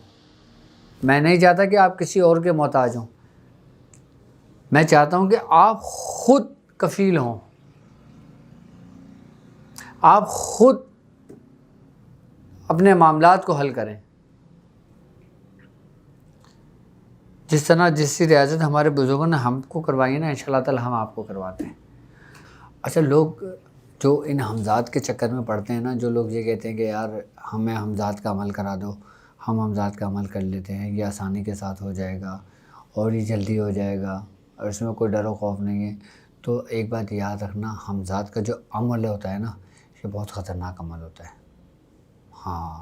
میں نہیں چاہتا کہ آپ کسی اور کے محتاج ہوں. میں چاہتا ہوں کہ آپ خود کفیل ہوں, آپ خود اپنے معاملات کو حل کریں. جس طرح جس کی ریاضت ہمارے بزرگوں نے ہم کو کروائی ہے نا, انشاءاللہ تعالی ہم آپ کو کرواتے ہیں. اچھا لوگ جو ان حمزات کے چکر میں پڑتے ہیں نا, جو لوگ یہ کہتے ہیں کہ یار ہمیں حمزات کا عمل کرا دو, ہم حمزات کا عمل کر لیتے ہیں, یہ آسانی کے ساتھ ہو جائے گا اور یہ جلدی ہو جائے گا اور اس میں کوئی ڈر و خوف نہیں ہے. تو ایک بات یاد رکھنا, حمزات کا جو عمل ہوتا ہے نا یہ بہت خطرناک عمل ہوتا ہے. ہاں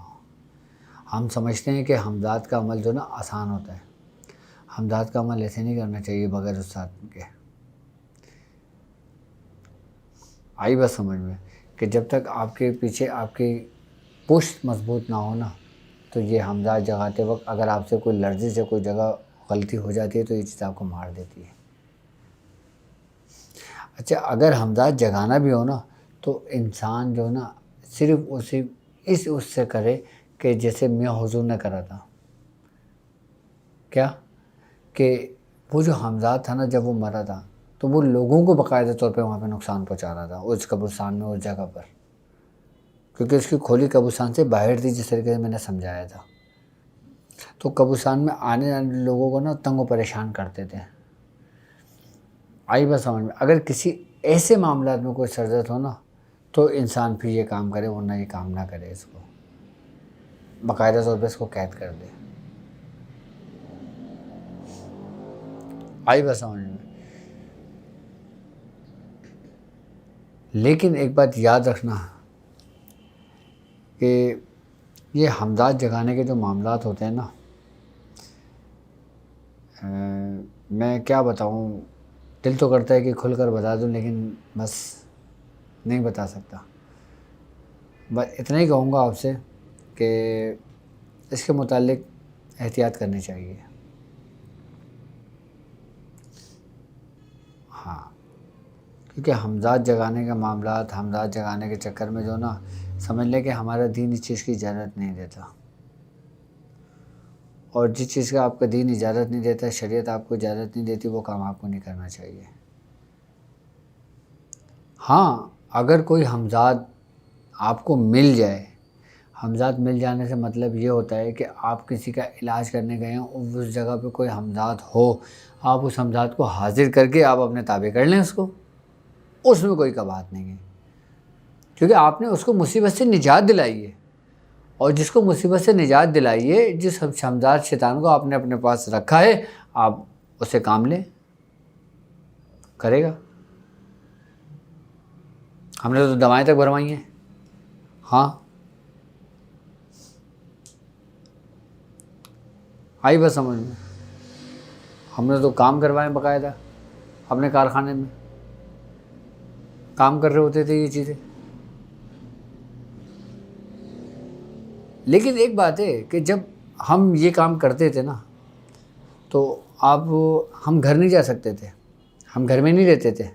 ہم سمجھتے ہیں کہ حمزات کا عمل جو نا آسان ہوتا ہے. حمزات کا عمل ایسے نہیں کرنا چاہیے بغیر استاد کے. آئی بات سمجھ میں کہ جب تک آپ کے پیچھے آپ کی پشت مضبوط نہ ہو نا تو یہ حمزات جگاتے وقت اگر آپ سے کوئی لرزش سے کوئی جگہ غلطی ہو جاتی ہے تو یہ چیز آپ کو مار دیتی ہے. اچھا اگر حمزات جگانا بھی ہو نا تو انسان جو نا صرف اس سے کرے کہ جیسے میاں حضور نے کرا تھا. کیا کہ وہ جو حمزات تھا نا جب وہ مرا تھا تو وہ لوگوں کو باقاعدہ طور پہ وہاں پہ نقصان پہنچا رہا تھا اس قبرستان میں, اس جگہ پر, کیونکہ اس کی کھولی قبرستان سے باہر تھی, جس طریقے سے میں نے سمجھایا تھا. تو قبرستان میں آنے والے لوگوں کو نا تنگ و پریشان کرتے تھے. آئی بات سمجھ میں. اگر کسی ایسے معاملات میں کوئی سرزد ہو نا تو انسان پھر یہ کام کرے, ورنہ یہ کام نہ کرے. اس کو باقاعدہ طور پہ اس کو قید کر دے. آئی بات سمجھ میں. لیکن ایک بات یاد رکھنا کہ یہ حمزات جگانے کے جو معاملات ہوتے ہیں نا, میں کیا بتاؤں, دل تو کرتا ہے کہ کھل کر بتا دوں، لیکن بس نہیں بتا سکتا۔ بس اتنا ہی کہوں گا آپ سے کہ اس کے متعلق احتیاط کرنی چاہیے۔ ہاں، کیونکہ ہمزاد جگانے کے معاملات، ہمزاد جگانے کے چکر میں جو نا سمجھ لیں کہ ہمارا دین اس چیز کی اجازت نہیں دیتا، اور جس چیز کا آپ کا دین اجازت نہیں دیتا، شریعت آپ کو اجازت نہیں دیتی، وہ کام آپ کو نہیں کرنا چاہیے۔ ہاں، اگر کوئی ہمزاد آپ کو مل جائے، ہمزاد مل جانے سے مطلب یہ ہوتا ہے کہ آپ کسی کا علاج کرنے گئے ہیں، اس جگہ پہ کوئی ہمزاد ہو، آپ اس ہمزاد کو حاضر کر کے آپ اپنے تابع کر لیں اس کو، اس میں کوئی کبات نہیں ہے، کیونکہ آپ نے اس کو مصیبت سے نجات دلائی ہے، اور جس کو مصیبت سے نجات دلائی ہے، جس ہمزاد شیطان کو آپ نے اپنے پاس رکھا ہے، آپ اسے کام لیں، کرے گا۔ ہم نے تو دوائیں تک بھروائی ہیں، ہاں آئی بس سمجھ میں، ہم نے تو کام کروائے باقاعدہ، اپنے کارخانے میں کام کر رہے ہوتے تھے یہ چیزیں۔ لیکن ایک بات ہے کہ جب ہم یہ کام کرتے تھے نا، تو ہم گھر نہیں جا سکتے تھے، ہم گھر میں نہیں رہتے تھے،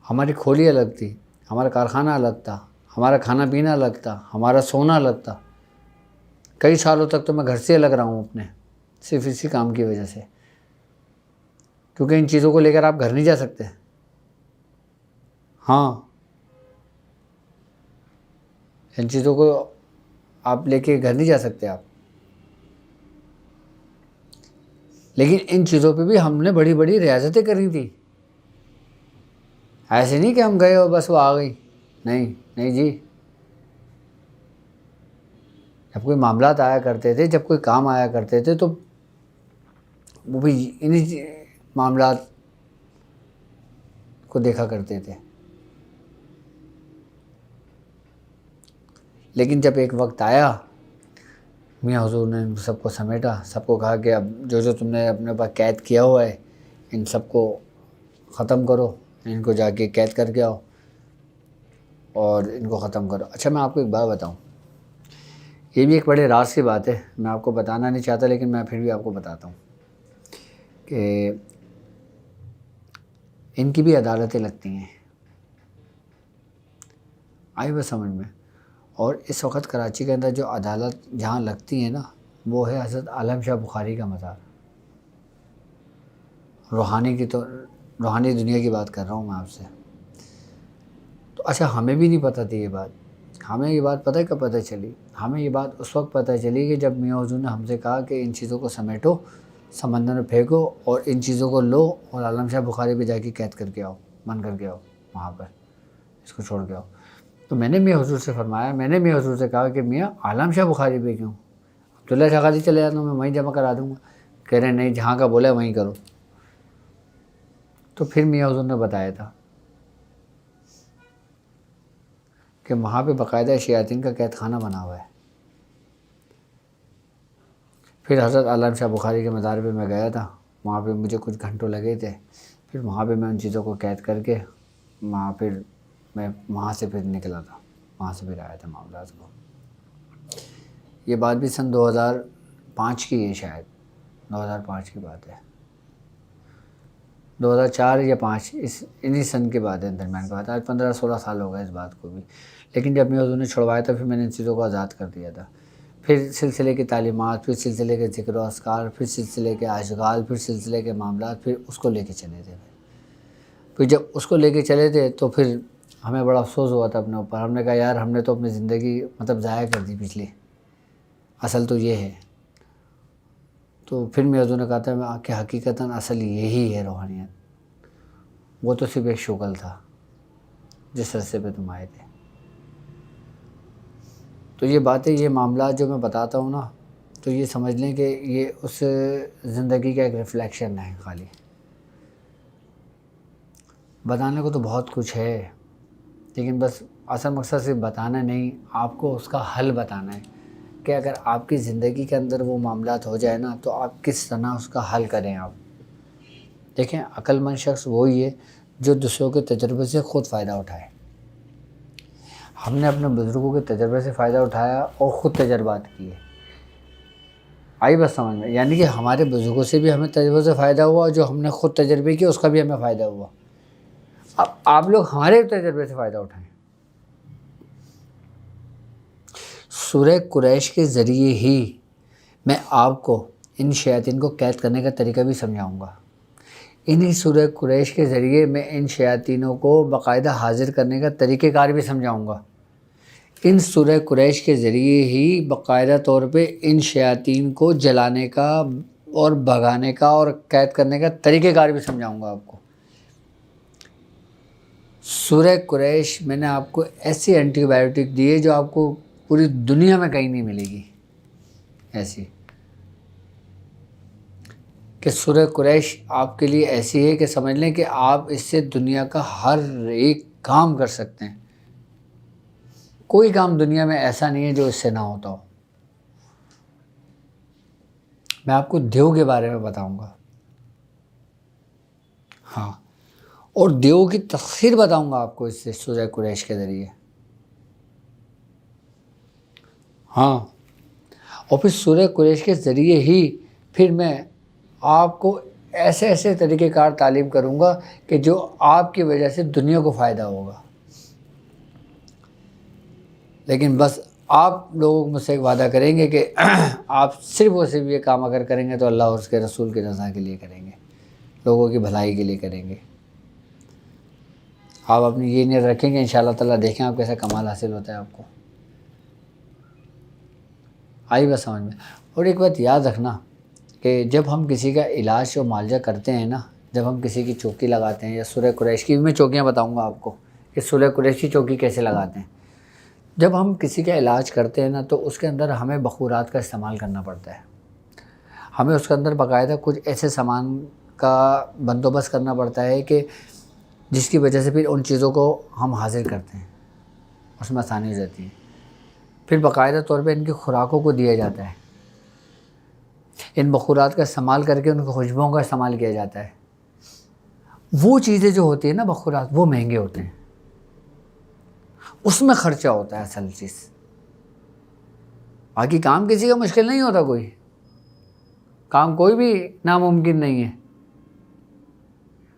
ہماری کھولی الگ تھی، ہمارا کارخانہ الگ تھا، ہمارا کھانا پینا الگ تھا، ہمارا سونا الگ تھا۔ کئی سالوں تک تو میں گھر سے الگ رہا ہوں اپنے، صرف اسی کام کی وجہ سے، کیونکہ ان چیزوں کو لے کر آپ گھر نہیں جا سکتے۔ ہاں، ان چیزوں کو آپ لے کے گھر نہیں جا سکتے آپ، لیکن ان چیزوں پہ بھی ہم نے بڑی بڑی ریاستیں کری تھی، ایسے نہیں کہ ہم گئے اور بس وہ آ گئی، نہیں نہیں جی، جب کوئی معاملات آیا کرتے تھے، جب کوئی کام آیا کرتے تھے، تو وہ بھی انہی معاملات کو دیکھا کرتے تھے۔ لیکن جب ایک وقت آیا، میاں حضور نے ان سب کو سمیٹا، سب کو کہا کہ اب جو تم نے اپنے پاس قید کیا ہوا ہے، ان سب کو ختم کرو، ان کو جا کے قید کر کے آؤ اور ان کو ختم کرو۔ اچھا، میں آپ کو ایک بات بتاؤں، یہ بھی ایک بڑے راز کی بات ہے، میں آپ کو بتانا نہیں چاہتا، لیکن میں پھر بھی آپ کو بتاتا ہوں کہ ان کی بھی عدالتیں لگتی ہیں، آئی بس سمجھ میں۔ اور اس وقت کراچی کے اندر جو عدالت جہاں لگتی ہیں نا، وہ ہے حضرت عالم شاہ بخاری کا مزار، روحانی دنیا کی بات کر رہا ہوں میں آپ سے۔ تو اچھا، ہمیں بھی نہیں پتہ تھی یہ بات، ہمیں یہ بات پتہ ہے کب پتہ چلی؟ ہمیں یہ بات اس وقت پتہ چلی کہ جب میاں حضور نے ہم سے کہا کہ ان چیزوں کو سمیٹو، سمندر میں پھینکو، اور ان چیزوں کو لو اور عالم شاہ بخاری پہ جا کے قید کر کے آؤ، بند کر کے آؤ وہاں پر، اس کو چھوڑ کے آؤ۔ تو میں نے میاں حضور سے فرمایا، میں نے میاں حضور سے کہا کہ میاں عالم شاہ بخاری پہ کیوں؟ عبداللہ شاہ غازی چلے جاتا ہوں، میں وہیں جمع کرا دوں گا۔ کہہ رہے نہیں، جہاں کا بولا ہے وہیں کرو۔ تو پھر میاں حضور نے بتایا تھا کہ وہاں پہ باقاعدہ شیاطین کا قید خانہ بنا ہوا ہے۔ پھر حضرت عالم شاہ بخاری کے مزار پہ میں گیا تھا، وہاں پہ مجھے کچھ گھنٹوں لگے تھے، پھر وہاں پہ میں ان چیزوں کو قید کر کے میں وہاں سے پھر نکلا تھا، وہاں سے پھر آیا تھا معاملات کو۔ یہ بات بھی سن 2005 کی ہے، شاید 2005 کی بات ہے، 2004 یا 5، انہی سن کے بعد ہے، درمیان کا بات ہے، آج 15-16 سال ہو گئے اس بات کو بھی۔ لیکن جب میاں حضور نے چھڑوایا تھا، پھر میں نے ان چیزوں کو آزاد کر دیا تھا۔ پھر سلسلے کی تعلیمات، پھر سلسلے کے ذکر و اذکار، پھر سلسلے کے اشغال، پھر سلسلے کے معاملات، پھر اس کو لے کے چلے تھے۔ پھر جب اس کو لے کے چلے تھے تو پھر ہمیں بڑا افسوس ہوا تھا اپنے اوپر، ہم نے کہا یار ہم نے تو اپنی زندگی ضائع کر دی پچھلی، اصل تو یہ ہے۔ تو پھر میاں حضور نے کہا تھا کہ حقیقتاً اصل یہی ہے روحانیت، وہ تو صرف ایک شکل تھا جس رستے پہ تم آئے تھے۔ تو یہ باتیں، یہ معاملات جو میں بتاتا ہوں نا، تو یہ سمجھ لیں کہ یہ اس زندگی کا ایک ریفلیکشن ہے خالی۔ بتانے کو تو بہت کچھ ہے، لیکن بس اصل مقصد صرف بتانا نہیں، آپ کو اس کا حل بتانا ہے کہ اگر آپ کی زندگی کے اندر وہ معاملات ہو جائے نا، تو آپ کس طرح اس کا حل کریں آپ۔ دیکھیں عقل مند شخص وہی ہے جو دوسروں کے تجربے سے خود فائدہ اٹھائے. ہم نے اپنے بزرگوں کے تجربے سے فائدہ اٹھایا اور خود تجربات کیے. آئی بس سمجھ میں؟ یعنی کہ ہمارے بزرگوں سے بھی ہمیں تجربے سے فائدہ ہوا، جو ہم نے خود تجربے کیے اس کا بھی ہمیں فائدہ ہوا. اب آپ لوگ ہمارے تجربے سے فائدہ اٹھائیں. سورہ قریش کے ذریعے ہی میں آپ کو ان شیاطین کو قید کرنے کا طریقہ بھی سمجھاؤں گا. انہی سورہ قریش کے ذریعے میں ان شیاطینوں کو باقاعدہ حاضر کرنے کا طریقہ کار بھی سمجھاؤں گا. ان سورہ قریش کے ذریعے ہی باقاعدہ طور پہ ان شیاطین کو جلانے کا اور بھگانے کا اور قید کرنے کا طریقہ کار بھی سمجھاؤں گا آپ کو. سورہ قریش میں نے آپ کو ایسی اینٹی بایوٹک دی ہے جو آپ کو پوری دنیا میں کہیں نہیں ملے گی. ایسی کہ سورہ قریش آپ کے لیے ایسی ہے کہ سمجھ لیں کہ آپ اس سے دنیا کا ہر ایک کام کر سکتے ہیں. کوئی کام دنیا میں ایسا نہیں ہے جو اس سے نہ ہوتا ہو. میں آپ کو دیو کے بارے میں بتاؤں گا. ہاں، اور دیو کی تفسیر بتاؤں گا آپ کو اس سے سورہ قریش کے ذریعے. ہاں، اور پھر سورہ قریش کے ذریعے ہی پھر میں آپ کو ایسے ایسے طریقہ کار تعلیم کروں گا کہ جو آپ کی وجہ سے دنیا کو فائدہ ہوگا. لیکن بس آپ لوگوں مجھ سے ایک وعدہ کریں گے کہ آپ صرف اور صرف یہ کام اگر کریں گے تو اللہ اور اس کے رسول کی رضا کے لیے کریں گے، لوگوں کی بھلائی کے لیے کریں گے. آپ اپنی یہ نیت رکھیں گے انشاءاللہ تعالیٰ، دیکھیں آپ کیسا کمال حاصل ہوتا ہے آپ کو. آئی بس سمجھ میں؟ اور ایک بات یاد رکھنا کہ جب ہم کسی کا علاج و معالجہ کرتے ہیں نا، جب ہم کسی کی چوکی لگاتے ہیں، یا سورہ قریش کی بھی میں چوکیاں بتاؤں گا آپ کو کہ سورہ قریش کی چوکی کیسے لگاتے ہیں. جب ہم کسی کا علاج کرتے ہیں نا تو اس کے اندر ہمیں بخورات کا استعمال کرنا پڑتا ہے. ہمیں اس کے اندر باقاعدہ کچھ ایسے سامان کا بندوبست کرنا پڑتا ہے کہ جس کی وجہ سے پھر ان چیزوں کو ہم حاصل کرتے ہیں، اس میں آسانی ہو جاتی ہے. پھر باقاعدہ طور پہ ان کی خوراکوں کو دیا جاتا ہے. ان بخورات کا استعمال کر کے ان کی خوشبوؤں کا استعمال کیا جاتا ہے. وہ چیزیں جو ہوتی ہیں نا بخورات، وہ مہنگے ہوتے ہیں، اس میں خرچہ ہوتا ہے اصل چیز. باقی کام کسی کا مشکل نہیں ہوتا، کوئی کام کوئی بھی ناممکن نہیں ہے.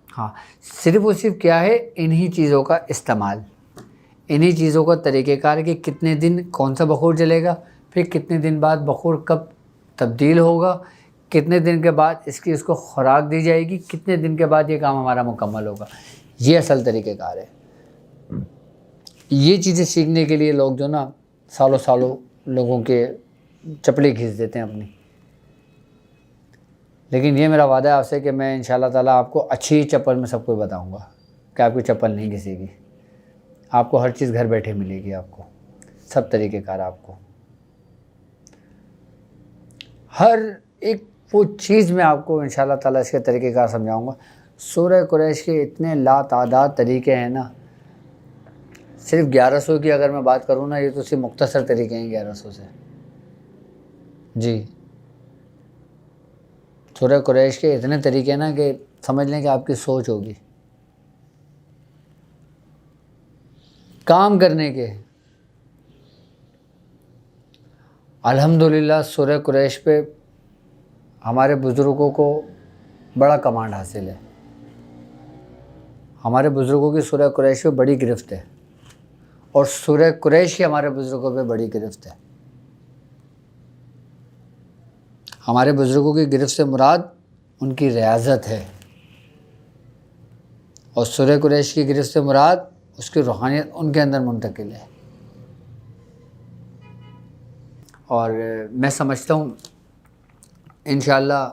ہاں، صرف اور صرف کیا ہے، انہی چیزوں کا استعمال، انہی چیزوں کا طریقہ کار کہ کتنے دن کون سا بخور جلے گا، پھر کتنے دن بعد بخور کب تبدیل ہوگا، کتنے دن کے بعد اس کو خوراک دی جائے گی، کتنے دن کے بعد یہ کام ہمارا مکمل ہوگا. یہ اصل طریقہ کار ہے. یہ چیزیں سیکھنے کے لیے لوگ جو نا سالوں سالوں لوگوں کے چپلیں کھینچ دیتے ہیں اپنی. لیکن یہ میرا وعدہ ہے آپ سے کہ میں انشاءاللہ تعالیٰ آپ کو اچھی چپل میں سب کچھ بتاؤں گا کہ آپ کی چپل نہیں گھسے گی. آپ کو ہر چیز گھر بیٹھے ملے گی، آپ کو سب طریقہ کار، آپ کو ہر ایک وہ چیز میں آپ کو انشاءاللہ تعالیٰ اس کے طریقہ کار سمجھاؤں گا. سورہ قریش کے اتنے لاتعداد طریقے ہیں نا. صرف 1100 کی اگر میں بات کروں نا، یہ تو صرف مختصر طریقے ہیں 1100 سے. جی، سورہ قریش کے اتنے طریقے نا کہ سمجھ لیں کہ آپ کی سوچ ہوگی کام کرنے کے. الحمدللہ سورہ قریش پہ ہمارے بزرگوں کو بڑا کمانڈ حاصل ہے. ہمارے بزرگوں کی سورہ قریش پہ بڑی گرفت ہے، اور سورہ قریش کی ہمارے بزرگوں پہ بڑی گرفت ہے. ہمارے بزرگوں کی گرفت سے مراد ان کی ریاضت ہے، اور سورہ قریش کی گرفت سے مراد اس کی روحانیت ان کے اندر منتقل ہے. اور میں سمجھتا ہوں انشاءاللہ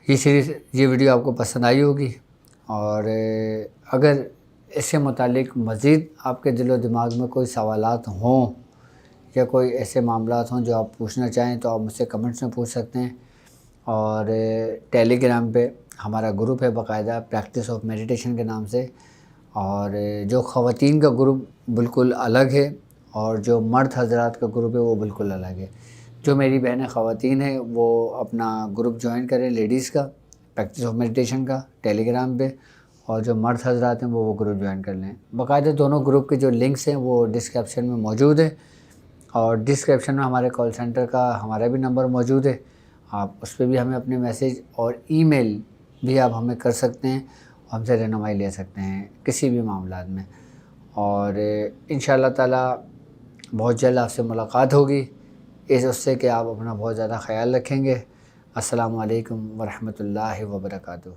یہ سیریز، یہ ویڈیو آپ کو پسند آئی ہوگی. اور اگر اس سے متعلق مزید آپ کے دل و دماغ میں کوئی سوالات ہوں یا کوئی ایسے معاملات ہوں جو آپ پوچھنا چاہیں تو آپ مجھ سے کمنٹس میں پوچھ سکتے ہیں. اور ٹیلی گرام پہ ہمارا گروپ ہے باقاعدہ پریکٹس آف میڈیٹیشن کے نام سے. اور جو خواتین کا گروپ بالکل الگ ہے، اور جو مرد حضرات کا گروپ ہے وہ بالکل الگ ہے. جو میری بہنیں خواتین ہیں وہ اپنا گروپ جوائن کریں لیڈیز کا، پریکٹس آف میڈیٹیشن کا ٹیلی گرام پہ، اور جو مرد حضرات ہیں وہ گروپ جوائن کر لیں۔ باقاعدہ دونوں گروپ کے جو لنکس ہیں وہ ڈسکرپشن میں موجود ہیں، اور ڈسکرپشن میں ہمارے کال سینٹر کا ہمارا بھی نمبر موجود ہے، آپ اس پہ بھی ہمیں اپنے میسیج اور ای میل بھی آپ ہمیں کر سکتے ہیں، ہم سے رہنمائی لے سکتے ہیں کسی بھی معاملات میں، اور انشاءاللہ تعالی بہت جلد آپ سے ملاقات ہوگی، اس سے کہ آپ اپنا بہت زیادہ خیال رکھیں گے۔ السلام علیکم ورحمۃ اللہ وبرکاتہ۔